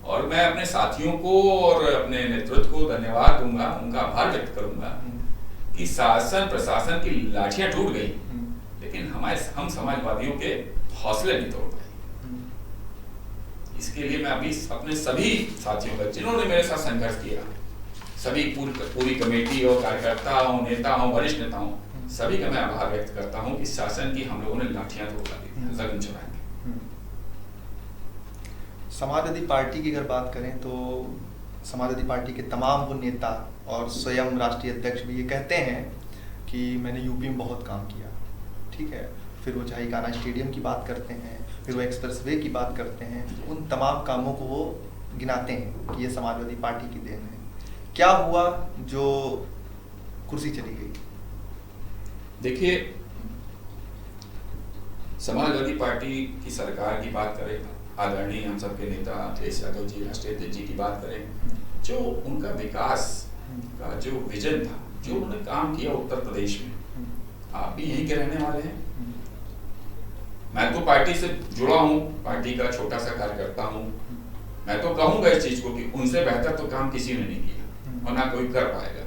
और मैं अपने साथियों को और अपने नेतृत्व को धन्यवाद दूंगा, उनका आभार व्यक्त करूंगा कि शासन प्रशासन की लाठियां टूट गई, लेकिन हम समाजवादियों के हौसले नहीं तोड़ पाए। इसके लिए मैं अभी अपने सभी साथियों का, जिन्होंने मेरे साथ संघर्ष किया, सभी पूरी कमेटी हो, कार्यकर्ता हो, नेता हो, वरिष्ठ नेता हो, सभी का मैं आभार व्यक्त करता हूँ कि शासन की हम लोगों ने लाठियां तो उठा दी, लगन चढ़ाएंगे। समाजवादी पार्टी की अगर बात करें तो समाजवादी पार्टी के तमाम वो नेता और स्वयं राष्ट्रीय अध्यक्ष भी ये कहते हैं कि मैंने यूपी में बहुत काम किया, ठीक है। फिर वो चाहे कान्हा स्टेडियम की बात करते हैं, फिर वो एक्सप्रेसवे की बात करते हैं, उन तमाम कामों को वो गिनाते हैं कि ये समाजवादी पार्टी की देन है। क्या हुआ जो कुर्सी चली गई? देखिए, समाजवादी पार्टी की सरकार की बात करें, आदरणीय हम सबके नेता अखिलेश यादव जी, राष्ट्रीय अध्यक्ष जी की बात करें, जो उनका विकास का जो विजन था, जो उन्होंने काम किया उत्तर प्रदेश में, आप भी यहीं के रहने वाले हैं, मैं तो पार्टी से जुड़ा हूँ, पार्टी का छोटा सा कार्यकर्ता हूँ, मैं तो कहूंगा इस चीज को कि उनसे बेहतर तो काम किसी ने नहीं किया और ना कोई कर पाएगा।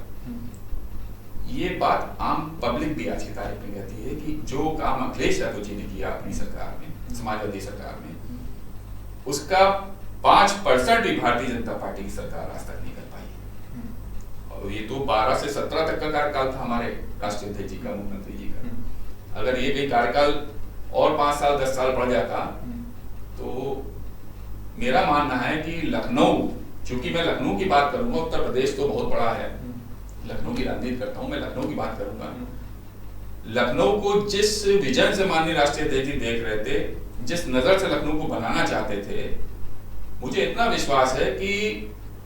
ये बात आम पब्लिक भी आज की तारीख में कहती है कि जो काम अखिलेश यादव जी ने किया अपनी सरकार में, समाजवादी सरकार में, उसका 5% भी भारतीय जनता पार्टी की सरकार आज तक नहीं कर पाई। और ये तो 12 से 17 तक का कार्यकाल था हमारे राष्ट्रीय अध्यक्ष जी का, मुख्यमंत्री जी का। अगर ये कार्यकाल और 5 साल 10 साल बढ़ जाता तो मेरा मानना है कि लखनऊ, चूंकि मैं लखनऊ की बात करूंगा, उत्तर प्रदेश तो बहुत बड़ा है, लखनऊ की राजनीति करता हूं, मैं लखनऊ की बात करूंगा। लखनऊ को जिस विजन से माननीय राष्ट्रीय अध्यक्ष जी देख रहे थे, जिस नजर से लखनऊ को बनाना चाहते थे, मुझे इतना विश्वास है कि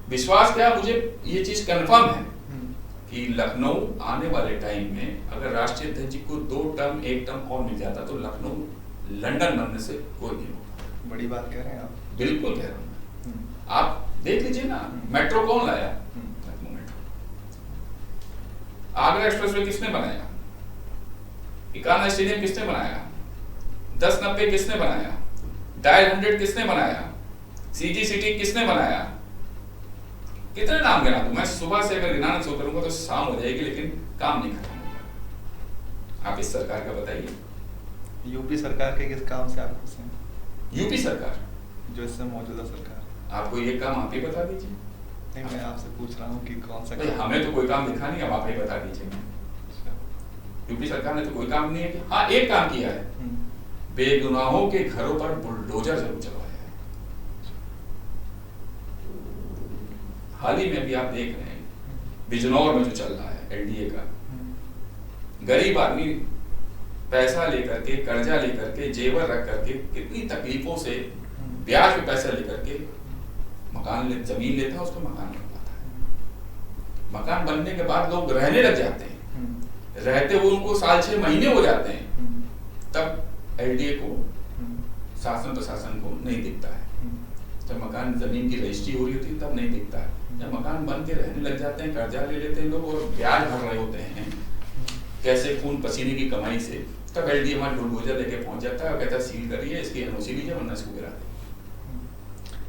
विश्वास क्या, मुझे ये चीज कंफर्म है कि लखनऊ आने वाले टाइम में अगर राष्ट्रीय अध्यक्ष जी को 2 टर्म 1 टर्म और मिल जाता तो लखनऊ लंदन बनने से कोई नहीं होगा। बड़ी बात कह रहे हैं आप। बिल्कुल कह रहा हूँ। आप देख लीजिए ना, मेट्रो कौन लाया? लखनऊ मेट्रो। आगरा एक्सप्रेसवे किसने बनाया? कान्हा स्टेडियम किसने बनाया? 1090 किसने बनाया? डायल 100 किसने बनाया? सीजी सिटी किसने बनाया? कितने नाम गिना दूं मैं? सुबह से अगर गिनाना शुरू करूंगा तो शाम हो जाएगी, लेकिन काम नहीं खत्म होगा। आप इस सरकार का बताइए। यूपी सरकार के किस काम से आप खुश हैं? यूपी सरकार जो इससे मौजूदा सरकार, आपको ये काम आप ही बता दीजिए। नहीं, मैं आपसे पूछ रहा हूँ कि कौन सा काम? हमें तो कोई काम दिखा नहीं, अब आप ही बता दीजिए। यूपी सरकार ने तो कोई काम नहीं है। हाँ, एक काम किया है, बेगुनाहों के घरों पर बुलडोजर जरूर चलवाया है। हाल ही में भी आप देख रहे हैं बिजनौर में जो चल रहा है एनडीए का, गरीब आदमी पैसा लेकर के, कर्जा लेकर के, जेवर रख करके, कितनी तकलीफों से ब्याज पे पैसा लेकर के जमीन लेता है, उसको मकान बन पाता है। मकान बनने के बाद लोग रहने लग जाते हैं, रहते हुए उनको 6 महीने हो जाते हैं, तब एलडीए को, शासन प्रशासन को नहीं दिखता है। जब मकान जमीन की रजिस्ट्री हो रही होती है तब नहीं दिखता है। जब मकान बन के रहने लग जाते हैं, कर्जा ले लेते हैं लोग और ब्याज भर रहे होते हैं कैसे खून पसीने की कमाई से, तब एलडीए हमारा बुलडोजर लेके पहुंच जाता है और कहता है सील करिए, इसकी एनओसी लीजिए वरना इसको गिरा दे।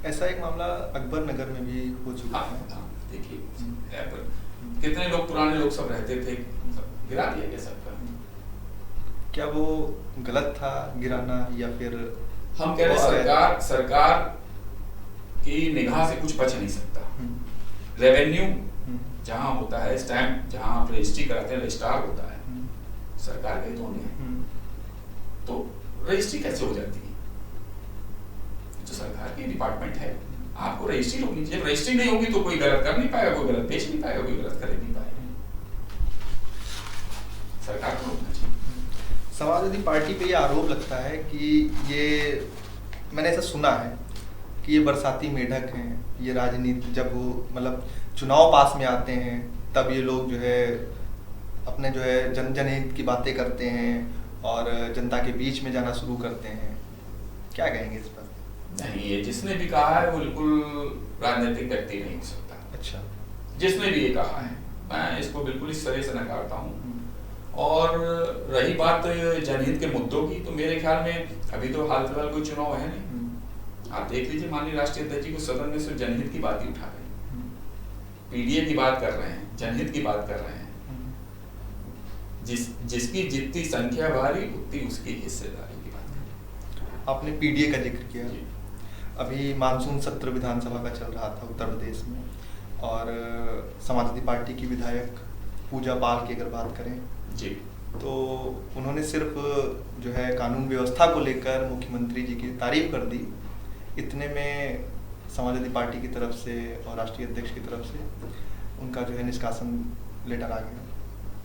ऐसा एक मामला अकबर नगर में भी हो चुका है। देखिए कितने लोग, पुराने लोग सब रहते थे, गिरा दिया गया सबका। क्या वो गलत था गिराना, या फिर हम कह रहे सरकार की निगाह से कुछ बच नहीं सकता। रेवेन्यू जहां होता है, स्टैंप जहां आप रजिस्ट्री कराते हैं, रजिस्ट्रार होता है, सरकार का ही तो नहीं है, तो रजिस्ट्री कैसे हो जाती है? जो सरकार की डिपार्टमेंट है, आपको रजिस्ट्री होनी चाहिए। रजिस्ट्री नहीं होगी तो कोई गलत कर नहीं पाएगा, कोई गलत बेच नहीं पाएगा, कोई गलत खरीद नहीं पाएगा। सरकार को होना चाहिए। समाजवादी पार्टी पे ये आरोप लगता है कि ये, मैंने ऐसा सुना है कि ये बरसाती मेढक हैं, ये राजनीति, जब वो मतलब चुनाव पास में आते हैं तब ये लोग जो है अपने जो है जनहित की बातें करते हैं और जनता के बीच में जाना शुरू करते हैं। क्या कहेंगे इस पर? नहीं, ये जिसने भी कहा है वो बिल्कुल राजनीतिक व्यक्ति नहीं हो सकता। अच्छा, जिसने भी ये कहा है, मैं इसको बिल्कुल इस तरह से नकारता हूँ। और रही बात जनहित के मुद्दों की, तो मेरे ख्याल में अभी तो हाल फिलहाल कोई चुनाव है नहीं। आप देख लीजिए, माननीय राष्ट्रीय अध्यक्ष जी को सदन में सिर्फ जनहित की बात ही उठा रहे हैं, पीडीए की बात कर रहे हैं, जनहित की बात कर रहे हैं। जिसकी जितनी संख्या भारी उतनी उसकी हिस्सेदारी की बात है। आपने पीडीए का जिक्र किया, अभी मानसून सत्र विधानसभा का चल रहा था उत्तर प्रदेश में, और समाजवादी पार्टी की विधायक पूजा पाल की अगर बात करें जी, तो उन्होंने सिर्फ जो है कानून व्यवस्था को लेकर मुख्यमंत्री जी की तारीफ कर दी। इतने में समाजवादी पार्टी की तरफ से और राष्ट्रीय अध्यक्ष की तरफ से उनका जो है निष्कासन लेटर आ गया।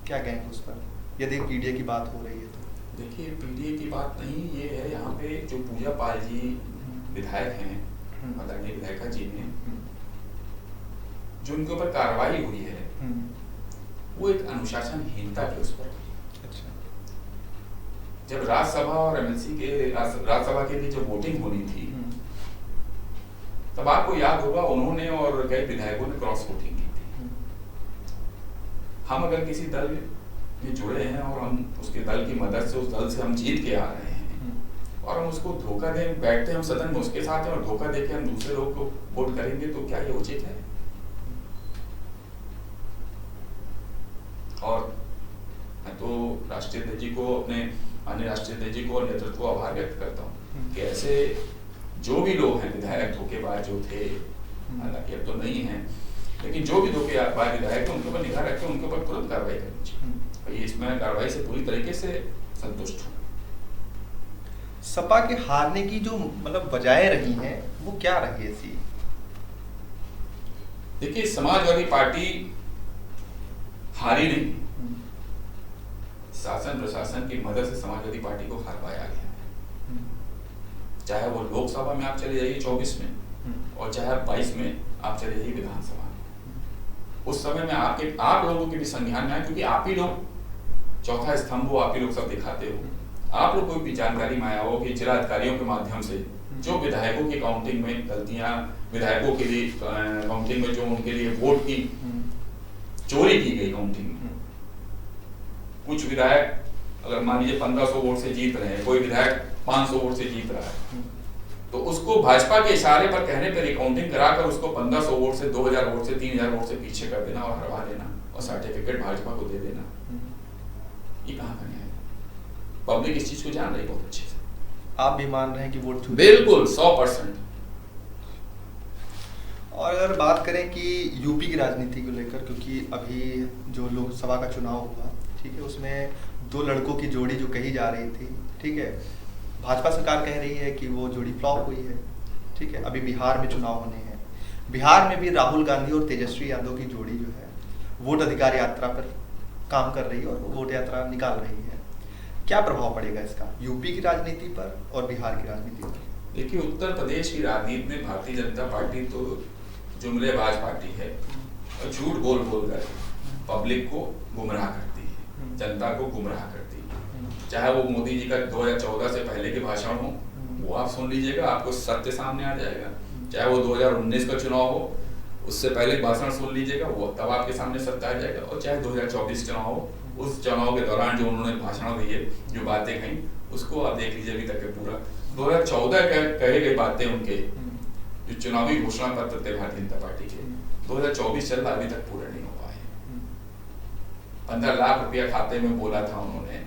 क्या कहेंगे उस पर, यदि पीडीए की बात हो रही है तो? देखिए, पीडीए की बात नहीं, ये है यहाँ पे जो पूजा पाल जी विधायक हैं, आदरणीय विधायिका जी ने जो उनके ऊपर कार्रवाई हुई है वो एक अनुशासनहीनता के उस पर। अच्छा। जब राज्यसभा और एमएलसी के राज्यसभा के लिए जब वोटिंग होनी थी, तब आपको याद होगा उन्होंने और कई विधायकों ने क्रॉस वोटिंग की थी। हम अगर किसी दल में जुड़े हैं और हम उसके दल की मदद से उस दल से हम जीत के आ रहे हैं और हम उसको धोखा दें, बैठते हम सदन में उसके साथ हैं और धोखा देके हम दूसरे लोग को वोट करेंगे, तो क्या ये उचित है? और मैं तो राष्ट्रीय अध्यक्ष जी को, अपने अन्य राष्ट्रीय अध्यक्ष जी को और नेतृत्व को आभार व्यक्त करता हूँ कि ऐसे जो भी लोग हैं विधायक धोखेबाज जो थे, हालांकि अब तो नहीं है, लेकिन जो भी धोखेबाज विधायक थे उनके ऊपर निगाह रख के उनके ऊपर तुरंत कार्रवाई करनी चाहिए। इसमें कार्रवाई से पूरी तरीके से संतुष्ट हूँ। सपा के हारने की जो मतलब वजह रही हैं वो क्या रही ऐसी? देखिए, समाजवादी पार्टी हारी नहीं, शासन प्रशासन की मदद से समाजवादी पार्टी को हरवाया गया है। चाहे वो लोकसभा में आप चले जाइए 24 में और चाहे 22 में आप चले जाइए विधानसभा में। उस समय में आप लोगों के भी संज्ञान में आए, क्योंकि आप ही लोग चौथा स्तंभ हो, आप ही लोग सब दिखाते हो। आप लोग कोई भी जानकारी में आया हो कि जिला अधिकारियों के माध्यम से जो विधायकों की काउंटिंग में गलतियां, विधायकों के लिए काउंटिंग में जो उनके लिए वोट की चोरी की गई काउंटिंग में, कुछ विधायक अगर मान लीजिए 1500 वोट से जीत रहे हैं, कोई विधायक 500 वोट से जीत रहा है, तो उसको भाजपा के इशारे पर कहने पर रिकाउंटिंग कराकर उसको 1500 वोट से 2000 वोट से 3000 वोट से पीछे कर देना और हरवा देना और सर्टिफिकेट भाजपा को दे देना, ये कहाँ का न्याय है? पब्लिक इस चीज को जान रही बहुत अच्छे से। आप भी मान रहे हैं कि वोट छूट? बिल्कुल 100%। और अगर बात करें कि यूपी की राजनीति को लेकर, क्योंकि अभी जो लोकसभा का चुनाव हुआ, ठीक है, उसमें दो लड़कों की जोड़ी जो कही जा रही थी, ठीक है, भाजपा सरकार कह रही है कि वो जोड़ी फ्लॉप हुई है, ठीक है। अभी बिहार में चुनाव होने हैं, बिहार में भी राहुल गांधी और तेजस्वी यादव की जोड़ी जो है वोट अधिकार यात्रा पर काम कर रही है और वोट यात्रा निकाल रही है। क्या प्रभाव पड़ेगा इसका यूपी की राजनीति पर और बिहार की राजनीति पर? देखिए, उत्तर प्रदेश की राजनीति में भारतीय जनता पार्टी तो जुमलेबाज पार्टी है और झूठ बोल बोल कर पब्लिक को गुमराह करती है, जनता को गुमराह करती है। चाहे वो मोदी जी का 2014 से पहले के भाषण हो, वो आप सुन लीजिएगा, आपको सत्य सामने आ जाएगा। चाहे वो 2019 का चुनाव हो, उससे पहले भाषण सुन लीजिएगा, वो तब आपके सामने सत्य आ जाएगा। और चाहे 2024 चुनाव हो, उस चुनाव के दौरान जो उन्होंने भाषण दिए, जो बातें कही, उसको आप देख लीजिए। अभी तक के पूरा 2014 कहे गई बातें उनके जो चुनावी घोषणा पत्र थे भारतीय जनता पार्टी के, 2024 चल रहा, अभी तक पूरा नहीं हो पाए। 15 लाख रुपया खाते में बोला था उन्होंने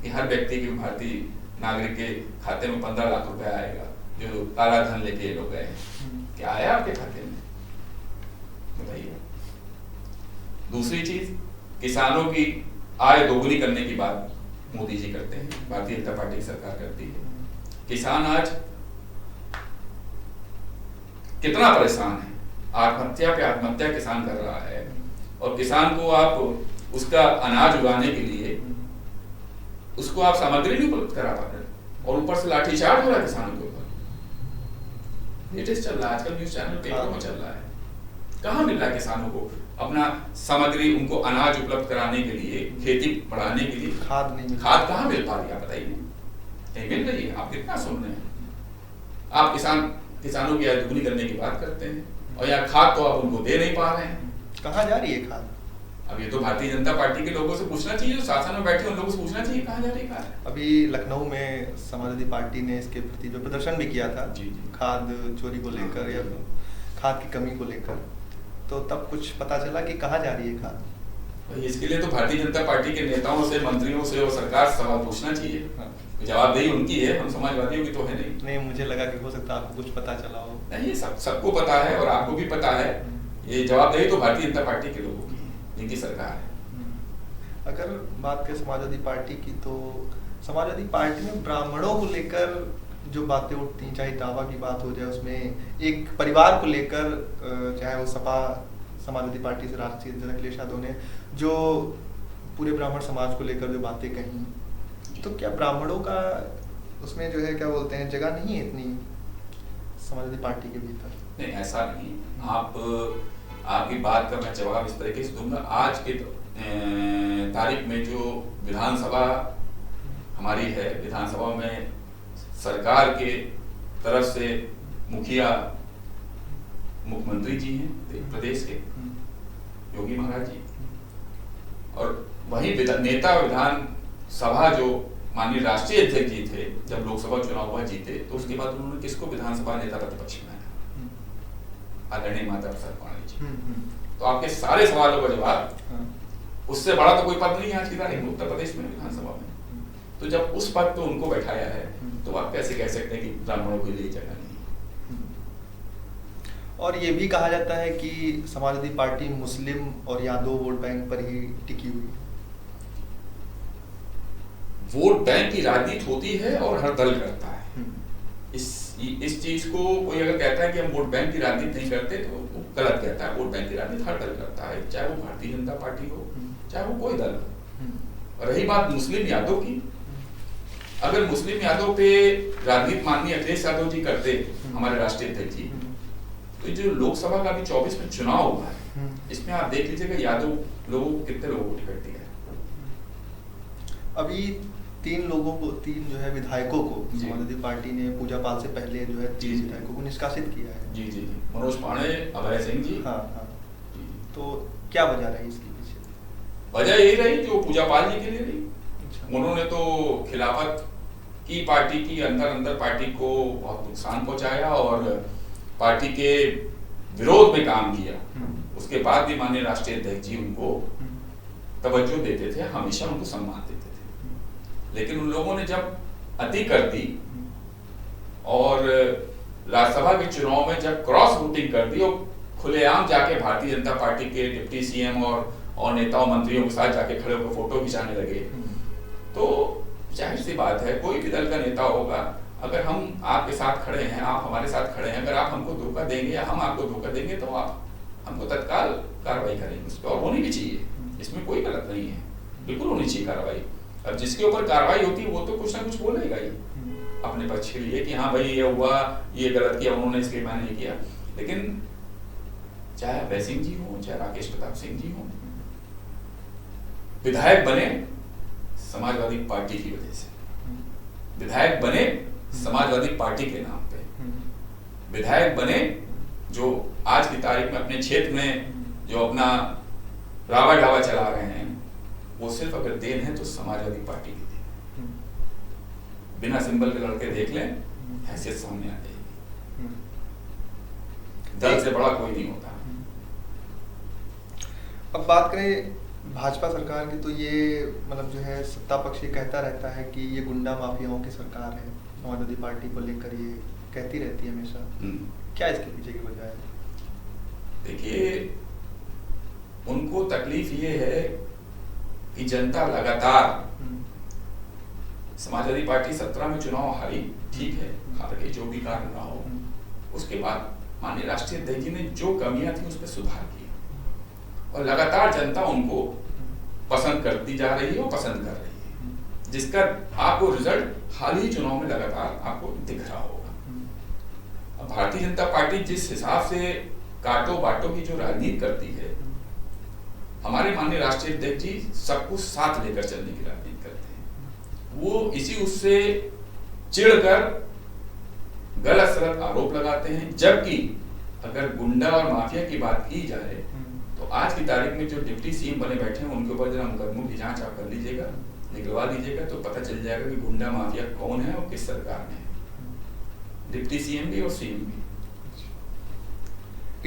कि हर व्यक्ति के, भारतीय नागरिक के खाते में 15 लाख रुपया आएगा, जो काला धन लेके ये लोग गए हैं। क्या आया आपके खाते में? बताइए। दूसरी चीज, किसानों की आय दोगुनी करने की बात मोदी जी करते हैं, भारतीय जनता पार्टी की सरकार करती है। किसान आज कितना परेशान है, आत्महत्या पे आत्महत्या किसान कर रहा है, और किसान को आप उसका अनाज उगाने के लिए उसको आप सामग्री नहीं उपलब्ध करा पा रहे, और ऊपर से लाठीचार्ज हो रहा है किसानों के ऊपर। लेटेस्ट चल रहा है आजकल, न्यूज चैनल पेपरों में चल रहा है। कहाँ मिल रहा है किसानों को अपना सामग्री, उनको अनाज उपलब्ध कराने के लिए, खेती बढ़ाने के लिए? खाद नहीं, खाद कहाँ मिल पा रही है? बताइए, नहीं मिल रही है। आप कितना सुन रहे हैं? आप किसानों की आय दुगनी करने की बात करते हैं, और यहाँ खाद तो आप उनको दे नहीं पा रहे हैं। कहाँ जा रही है खाद? अब ये तो भारतीय जनता पार्टी के लोगों से पूछना चाहिए, जो शासन में बैठे उन लोगों से पूछना चाहिए कहाँ जा रही है खाद। अभी लखनऊ में समाजवादी पार्टी ने इसके प्रति जो प्रदर्शन भी किया था, जी जी, खाद चोरी को लेकर या खाद की कमी को लेकर, तो तब कुछ पता चला कि कहाँ जा रही है खाद? भाई इसके लिए तो भारतीय जनता पार्टी के नेताओं से, मंत्रियों से और सरकार से सवाल पूछना चाहिए। हाँ। जवाबदेही उनकी है, हम समाजवादियों की तो है नहीं। नहीं, मुझे लगा कि हो सकता है आपको कुछ पता चला हो। नहीं, सबको पता है और आपको भी पता है। ये जवाबदेही तो भारतीय जनता पार्टी के लोगों की है, जिनकी सरकार है। अगर बात करें समाजवादी पार्टी की, तो समाजवादी पार्टी में ब्राह्मणों को लेकर जो बातें उठती, चाहे दावा की बात हो जाए, उसमें एक परिवार को लेकर, चाहे वो सपा समाजवादी पार्टी से राष्ट्रीय अध्यक्ष अखिलेश यादव ने जो पूरे ब्राह्मण समाज को लेकर जो बातें कही, तो क्या ब्राह्मणों का उसमें जो है क्या बोलते हैं जगह नहीं है इतनी समाजवादी पार्टी के भीतर? नहीं, ऐसा नहीं। आपकी बात का मैं जवाब इस तरीके से दूंगा। आज के तारीख में जो विधानसभा हमारी है, विधानसभा में सरकार के तरफ से मुखिया मुख्यमंत्री जी हैं प्रदेश के, योगी महाराज जी, और वही नेता विधानसभा जो माननीय राष्ट्रीय अध्यक्ष जी थे, जब लोकसभा चुनाव हुआ जीते, तो उसके बाद उन्होंने किसको विधानसभा नेता प्रतिपक्ष बनाया? आदरणीय माता प्रसाद पांडे जी। तो आपके सारे सवालों का जवाब, उससे बड़ा तो कोई पद नहीं है आज की तारीख में उत्तर प्रदेश में विधानसभा में। तो जब उस पद पे उनको बैठाया है, तो आप कैसे कह सकते हैं कि ब्राह्मणों के लिए जगह नहीं? और ये भी कहा जाता है कि समाजवादी पार्टी मुस्लिम और यादव वोट बैंक पर ही टिकी हुई है। वोट बैंक की राजनीति होती है और हर दल करता है। इस चीज को कोई अगर कहता है कि हम वोट बैंक की राजनीति नहीं करते, तो वो गलत कहता है। वोट बैंक की राजनीति हर दल करता है, चाहे वो भारतीय जनता पार्टी हो, चाहे वो कोई दल हो। और रही बात मुस्लिम यादव की, अगर मुस्लिम यादव पे राजनीति माननीय अखिलेश यादव जी करते, हमारे राष्ट्रीय अध्यक्ष जी, तो जो लोकसभा का भी 24 में चुनाव हुआ है, इसमें आप देख लीजिएगा यादव लोगों को कितने लोगों को टिकट दिया है। अभी तीन जो है विधायकों को समाजवादी पार्टी ने पूजा पाल से पहले जो है 3 विधायकों को निष्कासित किया है। जी जी, मनोज पांडे, अभय सिंह जी। हाँ हाँ। तो क्या वजह रही इसके पीछे? वजह यही रही जो पूजा पाल जी के लिए रही। उन्होंने तो खिलाफत की पार्टी की अंदर पार्टी को बहुत नुकसान पहुंचाया और पार्टी के विरोध में काम किया। उसके बाद भी माननीय राष्ट्रीय अध्यक्ष जी उनको तवज्जो देते थे, हमेशा उनको सम्मान देते थे। लेकिन उन लोगों ने जब अति कर दी और राज्यसभा के चुनाव में जब क्रॉस वोटिंग कर दी और खुलेआम जाके भारतीय जनता पार्टी के डिप्टी सीएम और नेताओं मंत्रियों के साथ जाके खड़े होकर फोटो खिंचाने लगे, तो जाहिर सी बात है कोई भी दल का नेता होगा, अगर हम आपके साथ खड़े हैं, आप हमारे साथ खड़े हैं, अगर आप हमको धोखा देंगे या हम आपको धोखा देंगे, तो आप हमको तत्काल कार्रवाई करेंगे उस पर, और होनी भी चाहिए। इसमें कोई गलत नहीं है, बिल्कुल होनी चाहिए कार्रवाई। अब जिसके ऊपर कार्रवाई होती है वो तो कुछ ना कुछ बोलेगा ही अपने पक्ष के लिए कि हाँ भाई ये हुआ, ये गलत किया उन्होंने, इसके लिए मैंने नहीं किया। लेकिन चाहे अभय सिंह जी हो, चाहे राकेश प्रताप सिंह जी हो, विधायक बने समाजवादी पार्टी की वजह से, विधायक बने समाजवादी पार्टी के नाम पे, विधायक बने जो आज की तारीख में अपने क्षेत्र में जो अपना रावा ढावा चला रहे हैं, वो सिर्फ अगर देन है तो समाजवादी पार्टी की देन। बिना सिंबल के लड़के देख लें, हैसियत सामने आ जाएगी। दल से बड़ा कोई नहीं होता। अब बात करें भाजपा सरकार की, तो ये मतलब जो है सत्ता पक्ष ये कहता रहता है कि ये गुंडा माफियाओं की सरकार है, समाजवादी पार्टी को लेकर ये कहती रहती है हमेशा। क्या इसके पीछे की वजह है? देखिए, उनको तकलीफ ये है कि जनता लगातार, समाजवादी पार्टी 17 में चुनाव हारी, ठीक है, हार गई, जो भी कारण रहा हो, उसके बाद माननीय राष्ट्रीय अध्यक्ष जी ने जो कमियां थी उस पर सुधार किया और लगातार जनता उनको पसंद करती जा रही है और पसंद कर रही है, जिसका आपको रिजल्ट हाल ही चुनाव में लगातार आपको दिख रहा होगा। अब भारतीय जनता पार्टी जिस हिसाब से काटो बाटो की जो राजनीति करती है, हमारे माननीय राष्ट्रीय अध्यक्ष जी सबको साथ लेकर चलने की राजनीति करते हैं। वो इसी उससे चिढ़कर गलत सलत आरोप लगाते हैं, जबकि अगर गुंडा और माफिया की बात की जाए तो आज की तारीख में जो डिप्टी सीएम बने बैठे हैं उनके ऊपर जरा मुकदमों की जांच आप कर लीजिएगा, निकलवा लीजिएगा, तो पता चल जाएगा कि गुंडा माफिया कौन है और किस सरकार में है, डिप्टी सीएम भी और सीएम भी।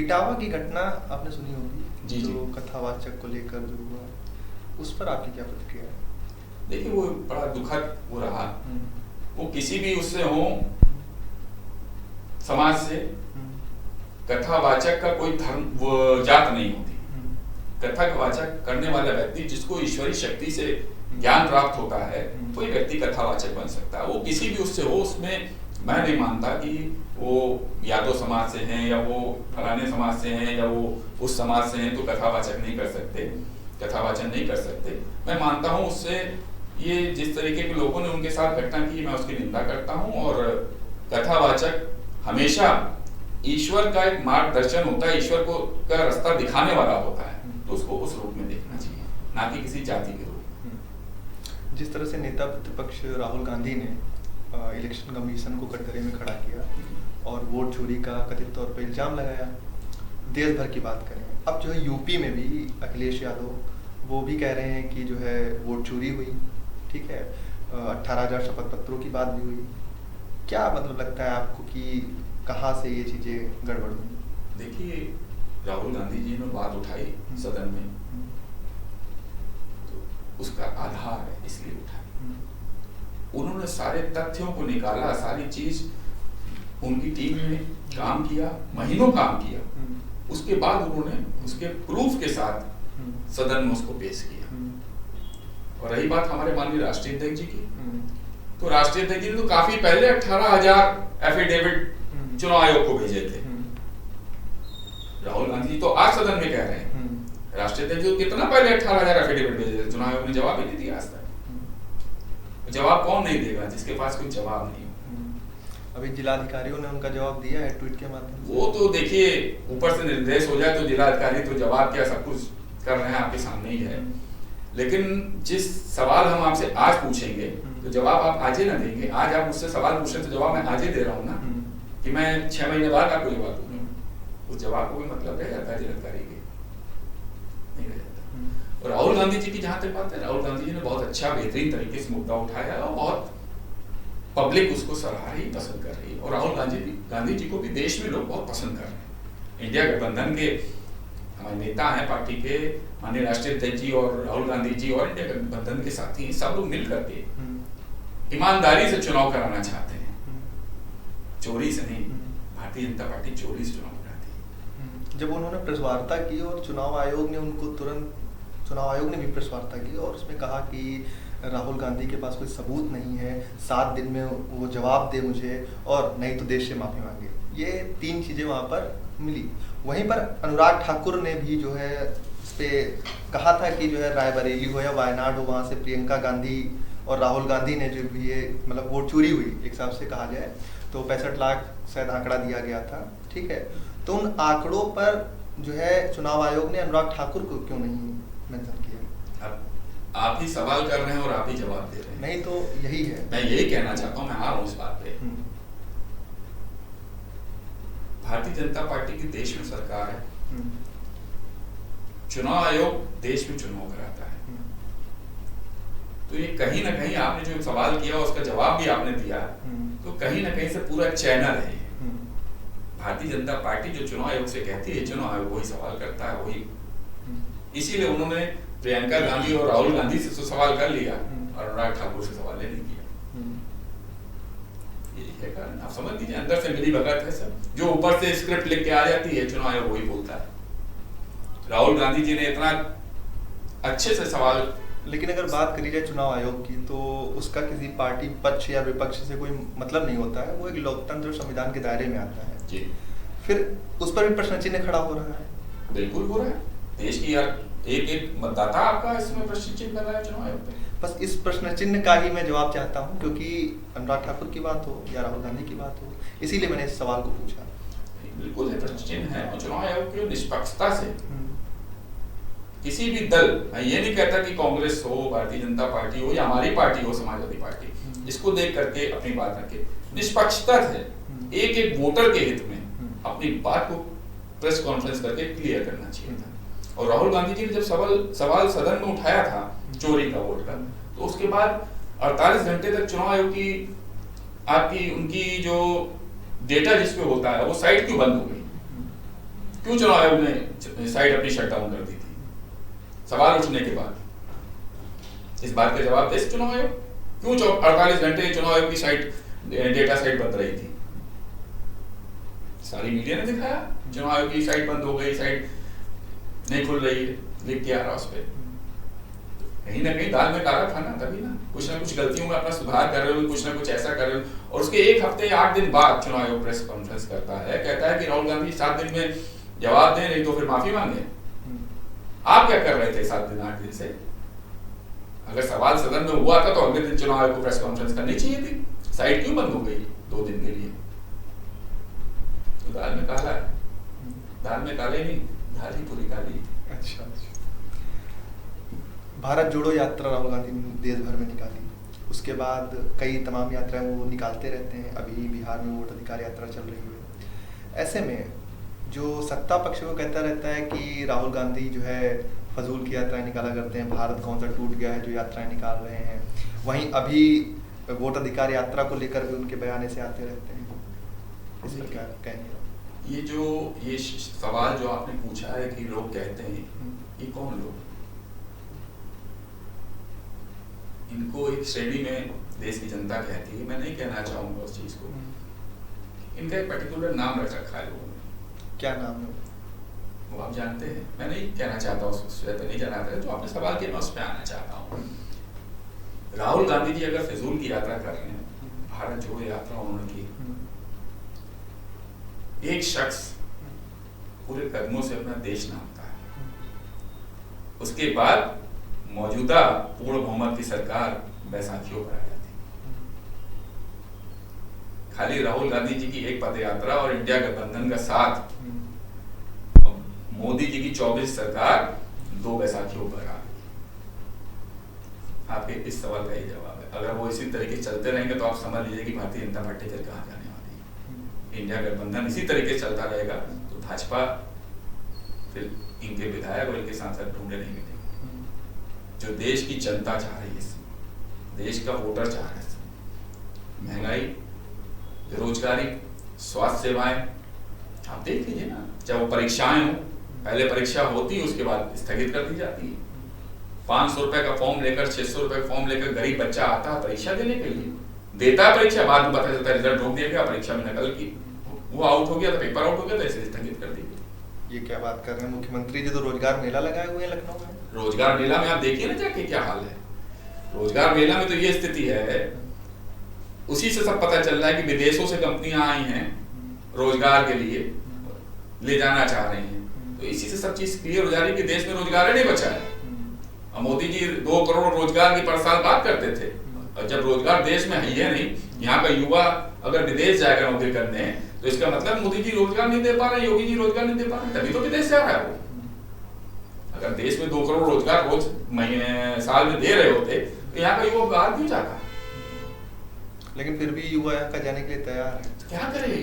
इटावा की घटना आपने सुनी होगी, जी, जो कथावाचक को लेकर जो हुआ, उस पर आपकी क्या प्रतिक्रिया है? देखिए वो बड़ा दुखद वो रहा, वो किसी भी उससे हो समाज से, कथावाचक का कोई धर्म वो जात नहीं होती। कथा वाचक करने वाला व्यक्ति जिसको ईश्वरीय शक्ति से ज्ञान प्राप्त होता है कोई व्यक्ति कथावाचक बन सकता है, वो किसी भी उससे हो। उसमें मैं नहीं मानता कि वो यादव समाज से हैं या वो फलाने समाज से हैं या वो उस समाज से हैं तो कथावाचक नहीं कर सकते, कथावाचन नहीं कर सकते। मैं मानता हूँ उससे ये जिस तरीके के लोगों ने उनके साथ घटना की मैं उसकी निंदा करता हूँ। और कथावाचक हमेशा ईश्वर का एक मार्गदर्शन होता है, ईश्वर को का रास्ता दिखाने वाला होता है, तो उसको उस रूप में देखना चाहिए, ना कि किसी जाति के रूप में। जिस तरह से नेता प्रतिपक्ष राहुल गांधी ने इलेक्शन कमीशन को कटघरे में खड़ा किया और वोट चोरी का कथित तौर पर इल्जाम लगाया, देश भर की बात करें, अब जो है यूपी में भी अखिलेश यादव वो भी कह रहे हैं कि जो है वोट चोरी हुई, ठीक है, 18,000 शपथ पत्रों की बात भी हुई। क्या मतलब लगता है आपको कि कहाँ से ये चीजें गड़बड़ हुई? देखिए राहुल गांधी जी ने बात उठाई सदन में, तो उसका आधार है इसलिए उठाई। उन्होंने सारे तथ्यों को निकाला, सारी चीज उनकी टीम ने काम किया, महीनों काम किया, उसके बाद उन्होंने उसके प्रूफ के साथ सदन में उसको पेश किया। और रही बात हमारे माननीय राष्ट्रीय अध्यक्ष जी की, तो राष्ट्रीय अध्यक्ष जी ने तो काफी पहले 18,000 एफिडेविट चुनाव आयोग को भेजे थे। राहुल गांधी जी तो आज सदन में कह रहे हैं, राष्ट्रीय अध्यक्ष जी कितना पहले 18,000 एफिडेविट भेजे थे, चुनाव आयोग ने जवाब ही नहीं दिया आज तक। जवाब कौन नहीं देगा जिसके पास कोई जवाब नहीं हो। अभी जिलाधिकारियों ने उनका जवाब दिया है ट्वीट के माध्यम से। वो तो देखिए ऊपर से निर्देश हो जाए तो जिलाधिकारी तो जवाब क्या सब कुछ कर रहे हैं आपके सामने ही है। लेकिन जिस सवाल हम आपसे आज पूछेंगे तो जवाब आप आज ही ना देंगे। आज आप मुझसे सवाल पूछे तो जवाब मैं आज ही दे रहा हूँ ना, कि मैं 6 महीने बाद आपको जवाब दूंगा। उस जवाब को भी मतलब रह जाता है जिलाधिकारी के, नहीं रह जाता। और राहुल गांधी जी की जहां तक बात है, राहुल गांधी जी ने बहुत अच्छा बेहतरीन तरीके से मुद्दा उठाया और बहुत पब्लिक उसको सराह रही, पसंद कर रही है। और राहुल गांधी जी को भी देश में लोग बहुत पसंद कर रहे हैं। इंडिया गठबंधन के हमारे नेता हैं पार्टी के, माननीय राष्ट्रीय अध्यक्ष जी और राहुल गांधी जी और इंडिया गठबंधन के साथी सब लोग मिल करके ईमानदारी से चुनाव कराना चाहते हैं, चोरी से नहीं। भारतीय जनता पार्टी चोरी से चुनाव कराती है। जब उन्होंने प्रेस वार्ता की और चुनाव आयोग ने उनको तुरंत, चुनाव आयोग ने भी प्रेस वार्ता की और उसमें कहा कि राहुल गांधी के पास कोई सबूत नहीं है, 7 दिन में वो जवाब दे मुझे और नहीं तो देश से माफी मांगे। ये 3 चीजें वहां पर मिली। वहीं पर अनुराग ठाकुर ने भी जो है इस पे कहा था कि जो है रायबरेली हो या वायनाड हो, वहां से प्रियंका गांधी और राहुल गांधी ने जो भी ये मतलब वोट चोरी हुई एक हिसाब से कहा जाए तो 65 लाख शायद आंकड़ा दिया गया था, ठीक है। तो उन आंकड़ों पर जो है चुनाव आयोग ने अनुराग ठाकुर को क्यों नहीं मेंशन किया? अब आप ही सवाल कर रहे हैं और आप ही जवाब दे रहे हैं। नहीं तो यही है, मैं यही कहना चाहता हूं, मैं आ रहा हूं इस बात पे। भारतीय जनता पार्टी की देश में सरकार है, चुनाव आयोग देश में चुनाव कराता है, तो ये कहीं ना कहीं आपने जो सवाल किया उसका जवाब भी आपने दिया, तो कहीं ना कहीं से पूरा चैनल है। भारतीय जनता पार्टी जो चुनाव आयोग से कहती है चुनाव आयोग वही सवाल करता है, वही। इसीलिए उन्होंने प्रियंका गांधी और राहुल गांधी से तो सवाल कर लिया और अनुराग ठाकुर से सवाल नहीं किया। यही है कारण, आप समझ लीजिए अंदर से मिली भगत है सब। जो ऊपर से स्क्रिप्ट लिख के आ जाती है चुनाव आयोग वही बोलता है। राहुल गांधी जी ने इतना अच्छे से सवाल, लेकिन अगर बात करी जाए चुनाव आयोग की तो उसका किसी पार्टी पक्ष या विपक्ष से कोई मतलब नहीं होता है, वो एक लोकतंत्र संविधान के दायरे में आता है जी। फिर उस पर भी प्रश्न चिन्ह खड़ा हो रहा है। बिल्कुल हो रहा है, देश की यार एक मतदाता आपका इसमें प्रश्न चिन्ह लगाया चुनाव आयोग पे। बस इस प्रश्न चिन्ह का ही मैं जवाब चाहता हूँ, क्योंकि अनुराग ठाकुर की बात हो या राहुल गांधी की बात हो, इसीलिए मैंने इस सवाल को पूछा। बिल्कुल है, प्रश्न चिन्ह है। और चुनाव आयोग की निष्पक्षता से किसी भी दल, मैं ये नहीं कहता कि कांग्रेस हो, भारतीय जनता पार्टी हो या हमारी पार्टी हो समाजवादी पार्टी, इसको देख करके अपनी बात रखे, निष्पक्षता से एक एक वोटर के हित में अपनी बात को प्रेस कॉन्फ्रेंस करके क्लियर करना चाहिए था। और राहुल गांधी जी ने जब सवाल सदन में उठाया था चोरी का वोट का, तो उसके बाद 48 घंटे तक चुनाव आयोग की आपकी उनकी जो डेटा जिसपे होता है वो साइट क्यों बंद हो गई? क्यों चुनाव आयोग ने साइट अपनी शट डाउन कर दी थी सवाल उठने के बाद? इस बात का जवाब दे चुनाव आयोग, क्यों 48 घंटे चुनाव आयोग की साइट डेटा साइट बंद रही थी? सारी मीडिया ने दिखाया चुनाव आयोग की साइट बंद हो गई, साइट नहीं खुल रही है, लिख के आ रहा उस पर। कहीं ना कहीं दाल में काला खाना, तभी ना कुछ गलतियों में अपना सुधार कर रहे हो, कुछ ना कुछ ऐसा कर रहे हो। और उसके 1 हफ्ते 8 दिन बाद चुनाव आयोग प्रेस कॉन्फ्रेंस करता है, कहता है कि राहुल गांधी 7 दिन में जवाब दें, नहीं तो फिर माफी मांगे। आप क्या कर रहे थे 7 दिन 8 दिन से? अगर सवाल सदन में हुआ था तो अगले दिन चुनाव आयोग को प्रेस कॉन्फ्रेंस करनी चाहिए थी। साइट क्यों बंद हो गई 2 दिन के लिए? तो दाल में काला है, दाल में काले नहीं, दाल ही पूरी काली। अच्छा। भारत जोड़ो यात्रा राहुल गांधी ने देश भर में निकाली, उसके बाद कई तमाम यात्राएं वो निकालते रहते हैं। अभी बिहार में वोट अधिकार यात्रा चल रही है। ऐसे में जो सत्ता पक्ष को कहता रहता है कि राहुल गांधी जो है फजूल की यात्राएं निकाला करते हैं, भारत कौन सा टूट गया है जो यात्राएं निकाल रहे हैं, वहीं अभी वोट अधिकार यात्रा को लेकर भी उनके बयान से आते रहते हैं। इस पर क्या कहेंगे? ये सवाल जो आपने पूछा है कि लोग कहते हैं, ये कौन लोग? इनको एक श्रेणी में देश की जनता कहती है, मैं नहीं कहना चाहूंगा उस चीज को। इनका एक पर्टिकुलर नाम रख रखा है लोगों ने। क्या नाम है वो आप जानते हैं, मैं नहीं कहना चाहता उस पे नहीं जाना चाहता, जो आपने सवाल किया मैं उस पर आना चाहता हूँ। राहुल गांधी जी अगर फिजूल की यात्रा कर रहे हैं, भारत जोड़ो यात्रा उन्होंने की, एक शख्स पूरे कदमों से अपना देश नापता है, उसके बाद मौजूदा पूर्ण बहुमत की सरकार बैसाखियों पर आ जाती है। खाली राहुल गांधी जी की एक पद यात्रा और इंडिया गठबंधन का साथ, मोदी जी की 24 सरकार 2 बैसाखियों पर आ गई। आपके इस सवाल का ही जवाब है। अगर वो इसी तरीके से चलते रहेंगे तो आप समझ लीजिए कि भारतीय जनता पार्टी फिर कहाँ जाने वाली है। इंडिया गठबंधन इसी तरीके से चलता रहेगा तो भाजपा फिर इनके विधायक और इनके सांसद ढूंढे नहीं मिलेंगे। जो देश की जनता चाह रही है, देश का वोटर चाह रहा है, महंगाई, बेरोजगारी, स्वास्थ्य सेवाएं, आप देख लीजिए ना, चाहे वो परीक्षाएं हो, पहले परीक्षा होती है उसके बाद स्थगित कर दी जाती है। 500 रुपए का फॉर्म लेकर, 600 रुपए का फॉर्म लेकर गरीब बच्चा आता है परीक्षा देने के लिए, देता है परीक्षा, बाद में पता चलता है रिजल्ट रोक दिया गया, परीक्षा में नकल की, वो आउट हो गया था, पेपर आउट हो गया था, इसे स्थगित कर दी गई। ये क्या बात कर रहे हैं? मुख्यमंत्री जी तो रोजगार मेला लगाए हुए हैं लखनऊ में। रोजगार मेला में आप देखिए ना जाके क्या हाल है। रोजगार मेला में तो ये स्थिति है, उसी से सब पता चल रहा है कि विदेशों से कंपनियां आई हैं रोजगार के लिए, ले जाना चाह रही हैं, तो इसी से सब चीज क्लियर हो जा रही है कि देश में रोजगार नहीं बचा है। अब मोदी जी 2 करोड़ रोजगार की पर साल बात करते थे, और जब रोजगार देश में है ही नहीं, यहाँ का युवा अगर विदेश जाएगा नौकरी करने, तो इसका मतलब मोदी जी रोजगार नहीं दे पा रहे, योगी जी रोजगार नहीं दे पा रहे, तभी तो विदेश जा रहा है वो। अगर देश में 2 करोड़ रोजगार रोज महीने साल में दे रहे होते तो यहाँ का युवा बाहर क्यों जाता? लेकिन फिर भी युवा यहाँ का जाने के लिए तैयार है। क्या करे?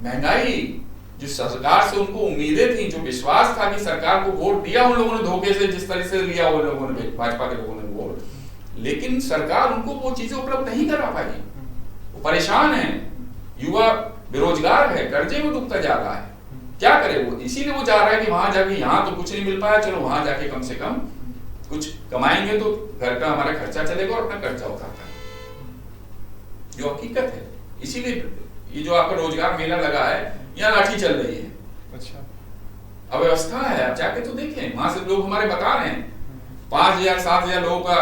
महंगाई, जो सरकार से उनको उम्मीदें थी, जो विश्वास था कि सरकार को वोट दिया उन लोगों ने धोखे से, जिस तरह से लिया उन लोगों ने, भाजपा के लोगों ने वोट, लेकिन सरकार उनको वो चीजें उपलब्ध नहीं करा पाई। वो परेशान है, युवा बेरोजगार है, कर्जे में डूबता जा रहा है, क्या करे वो? इसीलिए वो जा रहा है कि वहां जाके, यहाँ तो कुछ नहीं मिल पाया, चलो वहां जाके कम से कम कुछ कमाएंगे तो घर का हमारा खर्चा चलेगा और अपना कर्जा उतारता है, जो हकीकत है। इसीलिए ये जो आपका रोजगार मेला लगा है, यहाँ लाठी चल रही है। अच्छा, अव्यवस्था है, आप जाके तो देखें, वहां से लोग हमारे बता रहे हैं 5000 7000 लोगों का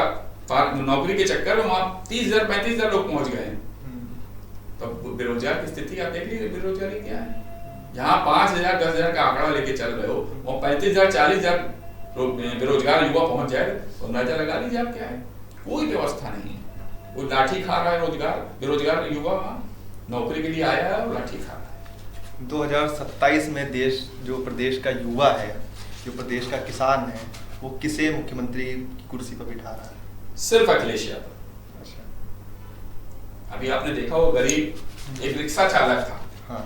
नौकरी के चक्कर में वहां 30,000 35,000 लोग पहुंच गए। तो बेरोजगार की स्थिति आप देख लीजिए, बेरोजगारी क्या है। यहाँ 5000 10,000 का आंकड़ा लेके चल रहे हो और 35,000 40,000 बेरोजगार युवा पहुंच जाए तो अंदाजा लगा लीजिए आप क्या है। कोई व्यवस्था नहीं है, वो लाठी खा रहा है रोजगार, बेरोजगार युवा वहां नौकरी के लिए आया है और लाठी खा रहा है। 2027 में देश, जो प्रदेश का युवा है, जो प्रदेश का किसान है, वो किसे मुख्यमंत्री की कुर्सी पर बिठा रहा है? सिर्फ अखिलेश यादव। अच्छा, अभी आपने देखा वो गरीब एक रिक्शा चालक था, हाँ,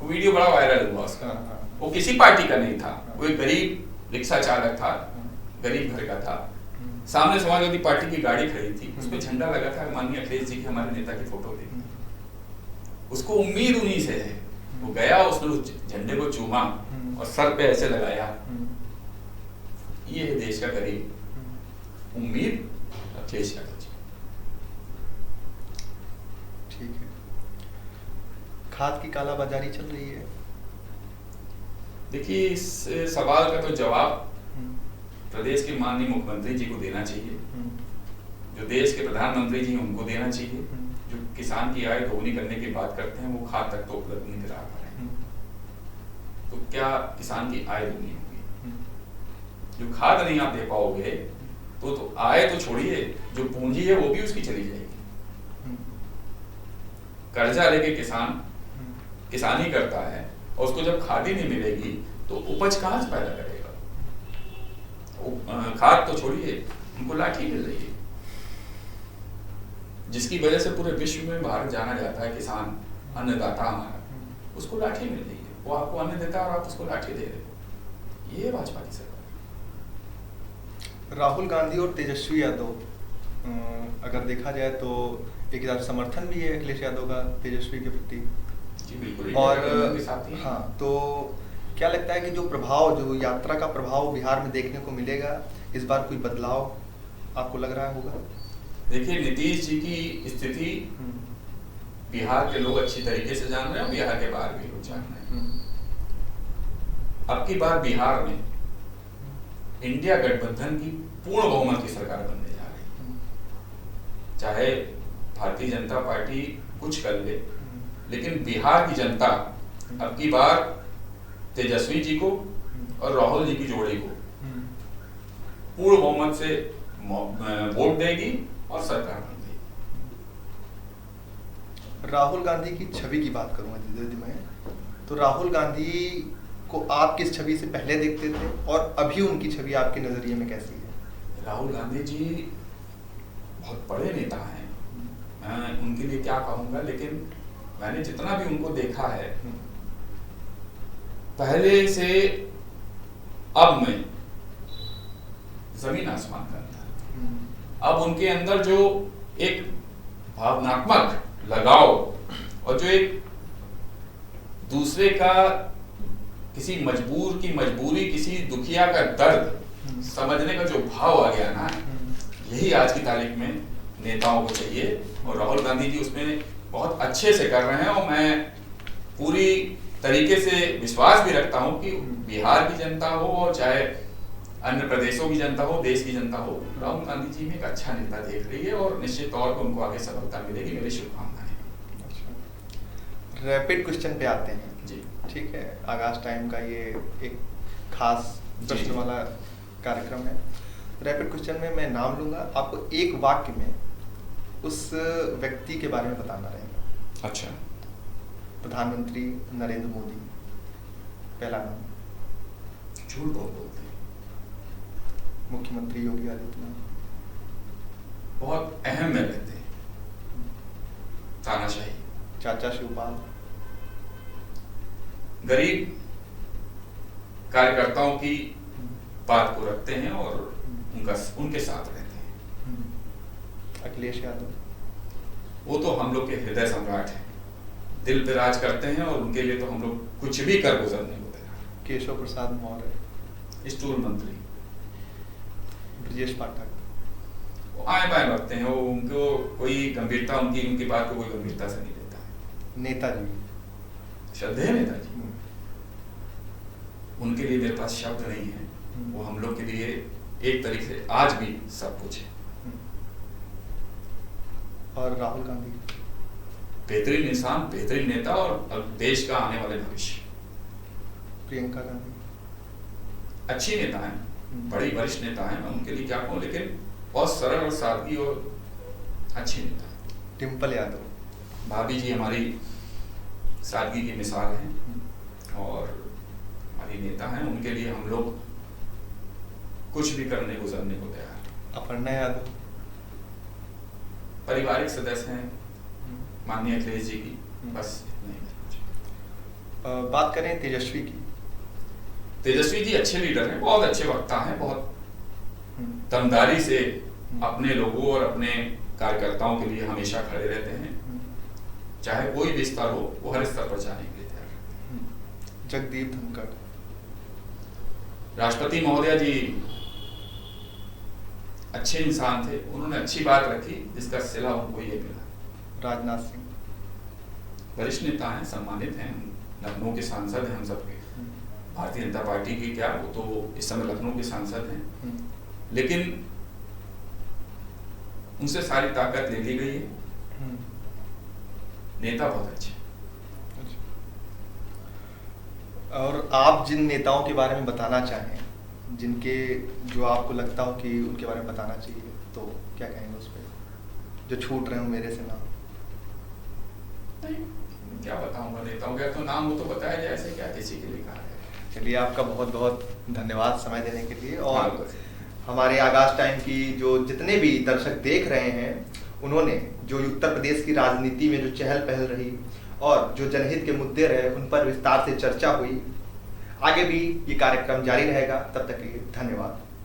वो वीडियो बड़ा वायरल हुआ उसका। हाँ, वो किसी पार्टी का नहीं था, वो एक गरीब रिक्शा चालक था, गरीब घर का था। सामने समाजवादी पार्टी की गाड़ी खड़ी थी, उसमें झंडा लगा था माननीय अखिलेश जी की, हमारे नेता की फोटो थी। उसको उम्मीद उन्हीं से है, वो गया, उसने उस झंडे को चूमा और सर पे ऐसे लगाया। ये है देश का गरीब। उम्मीद अखिलेश यादव जी। ठीक है। खाद की कालाबाजारी चल रही है। देखिए, इस सवाल का तो जवाब हम्म। प्रदेश के माननीय मुख्यमंत्री जी को देना चाहिए, हम्म। जो देश के प्रधानमंत्री जी हैं उनको देना चाहिए, हम्म। जो किसान की आय दोगुनी करने की बात करते हैं वो खाद तक तो उपलब्ध नहीं करा पा रहे हैं। तो क्या किसान की आय दोगुनी होगी? जो खाद नहीं आप दे पाओगे तो आय तो छोड़िए, जो पूंजी है वो भी उसकी चली जाएगी। कर्जा लेके किसान किसानी करता है और उसको जब खाद ही नहीं मिलेगी तो उपज कहाँ से पैदा करेगा? खाद तो छोड़िए, उनको लाठी मिल रही है, जिसकी वजह से पूरे विश्व में भारत जाना जाता है। किसान अन्नदाता हमारा, उसको लाठी मिल रही है, वो आपको अन्न देता है और आप उसको लाठी दे रहे हो। ये भाजपा की सरकार। राहुल गांधी और तेजस्वी यादव, अगर देखा जाए तो एक तरफ समर्थन भी है अखिलेश यादव का तेजस्वी के प्रति। जी बिल्कुल। और के साथ ही हाँ, तो क्या लगता है कि जो प्रभाव, जो यात्रा का प्रभाव बिहार में देखने को मिलेगा, इस बार कोई बदलाव आपको लग रहा होगा? देखिए, नीतीश जी की स्थिति बिहार के लोग अच्छी तरीके से जान रहे हैं, बिहार के बाहर भी लोग जान रहे हैं। अब की बार बिहार में इंडिया गठबंधन की पूर्ण बहुमत की सरकार बनने जा रही है। चाहे भारतीय जनता पार्टी कुछ कर ले, लेकिन बिहार की जनता अब की बार तेजस्वी जी को और राहुल जी की जोड़ी को पूर्ण बहुमत से वोट देगी और सरकार बन देगी। राहुल गांधी की छवि की बात करूंगा यदि मैं, तो राहुल गांधी को आप किस छवि से पहले देखते थे और अभी उनकी छवि आपके नजरिए में कैसी है? राहुल गांधी जी बहुत बड़े नेता हैं, मैं उनके लिए क्या कहूँगा, लेकिन मैंने जितना भी उनको देखा है पहले से अब में जमीन आसमान का अंतर। अब उनके अंदर जो एक भावनात्मक लगाव और जो एक दूसरे का किसी मजबूर की मजबूरी, किसी दुखिया का दर्द समझने का जो भाव आ गया ना, यही आज की तारीख में नेताओं को चाहिए। और राहुल गांधी जी उसमें बहुत अच्छे से कर रहे हैं और मैं पूरी तरीके से विश्वास भी रखता हूं कि बिहार की जनता हो और चाहे अन्य प्रदेशों की जनता हो, देश की जनता हो, राहुल गांधी जी में एक अच्छा नेता देख रही है और निश्चित तौर पर उनको आगे सफलता मिलेगी। मेरी शुभकामनाएं। रैपिड क्वेश्चन पे आते हैं जी। ठीक है, आगाज टाइम का ये एक खास प्रश्न वाला कार्यक्रम है। रैपिड क्वेश्चन में मैं नाम लूंगा, आपको एक वाक्य में उस व्यक्ति के बारे में बताना रहेगा। अच्छा। प्रधानमंत्री नरेंद्र मोदी, पहला नाम। झूठ बहुत बोलते हैं। मुख्यमंत्री योगी आदित्यनाथ, बहुत अहम में रहते हैं। तानाशाही। चाचा शिवपाल, गरीब कार्यकर्ताओं की बात को रखते हैं और उनके साथ रहते हैं। अखिलेश यादव, वो तो हम लोग के हृदय सम्राट हैं, दिल पे राज करते हैं और उनके लिए तो हम लोग कुछ भी कर गुजर नहीं होते। केशव प्रसाद मौर्य, स्टूल मंत्री। ब्रजेश पाठक, वो आए बाएं लगते हैं, वो उनको कोई गंभीरता, उनकी बात को कोई गंभीरता से नहीं लेता है। नेताजी, श्रद्धेय नेताजी, उनके लिए मेरे पास शब्द नहीं है। वो हम लोग के लिए एक तरीके से आज भी सब कुछ है। और राहुल गांधी, बेहतरीन इंसान, बेहतरीन नेता और देश का आने वाले भविष्य। प्रियंका गांधी, अच्छी नेता हैं, बड़ी वरिष्ठ नेता हैं, मैं उनके लिए क्या कहूँ, लेकिन बहुत सरल और सादगी और अच्छी नेता है। डिम्पल यादव, भाभी जी हमारी सादगी की मिसाल हैं और हमारी नेता हैं, उनके लिए हम लोग कुछ भी करने गुजरने को तैयार हैं। अपर्णा यादव, पारिवारिक सदस्य हैं माननीय अखिलेश जी की, बस इतना ही। बात करें तेजस्वी की। तेजस्वी जी अच्छे लीडर हैं, बहुत अच्छे वक्ता हैं, बहुत दमदारी से अपने लोगों और अपने कार्यकर्ताओं के लिए हमेशा खड़े रहते हैं। चाहे कोई भी स्तर हो, वो हर स्तर पर जाने के लिए तैयार रहते हैं। जगदीप धनखड़, राष्ट्रपति महोदया जी अच्छे इंसान थे, उन्होंने अच्छी बात रखी जिसका सिला उनको ये मिला। राजनाथ सिंह वरिष्ठ नेता हैं, सम्मानित हैं, लखनऊ के सांसद हैं हम सबके, भारतीय जनता पार्टी की क्या, वो तो इस समय लखनऊ के सांसद हैं, लेकिन उनसे सारी ताकत ले ली गई है। नेता बहुत अच्छे। और आप जिन नेताओं के बारे में बताना चाहें, जिनके जो आपको लगता हो कि उनके बारे में बताना चाहिए, तो क्या कहेंगे उस पर, जो छूट रहे हो मेरे से नाम? नहीं, क्या बताऊंगा, नेताओं का तो नाम वो तो बताया जाए, ऐसे क्या किसी के लिखा है। चलिए, आपका बहुत बहुत धन्यवाद समय देने के लिए। और हाँ, हमारे आगाज टाइम की जो जितने भी दर्शक देख रहे हैं, उन्होंने जो उत्तर प्रदेश की राजनीति में जो चहल पहल रही और जो जनहित के मुद्दे रहे, उन पर विस्तार से चर्चा हुई। आगे भी ये कार्यक्रम जारी रहेगा। तब तक के लिए धन्यवाद।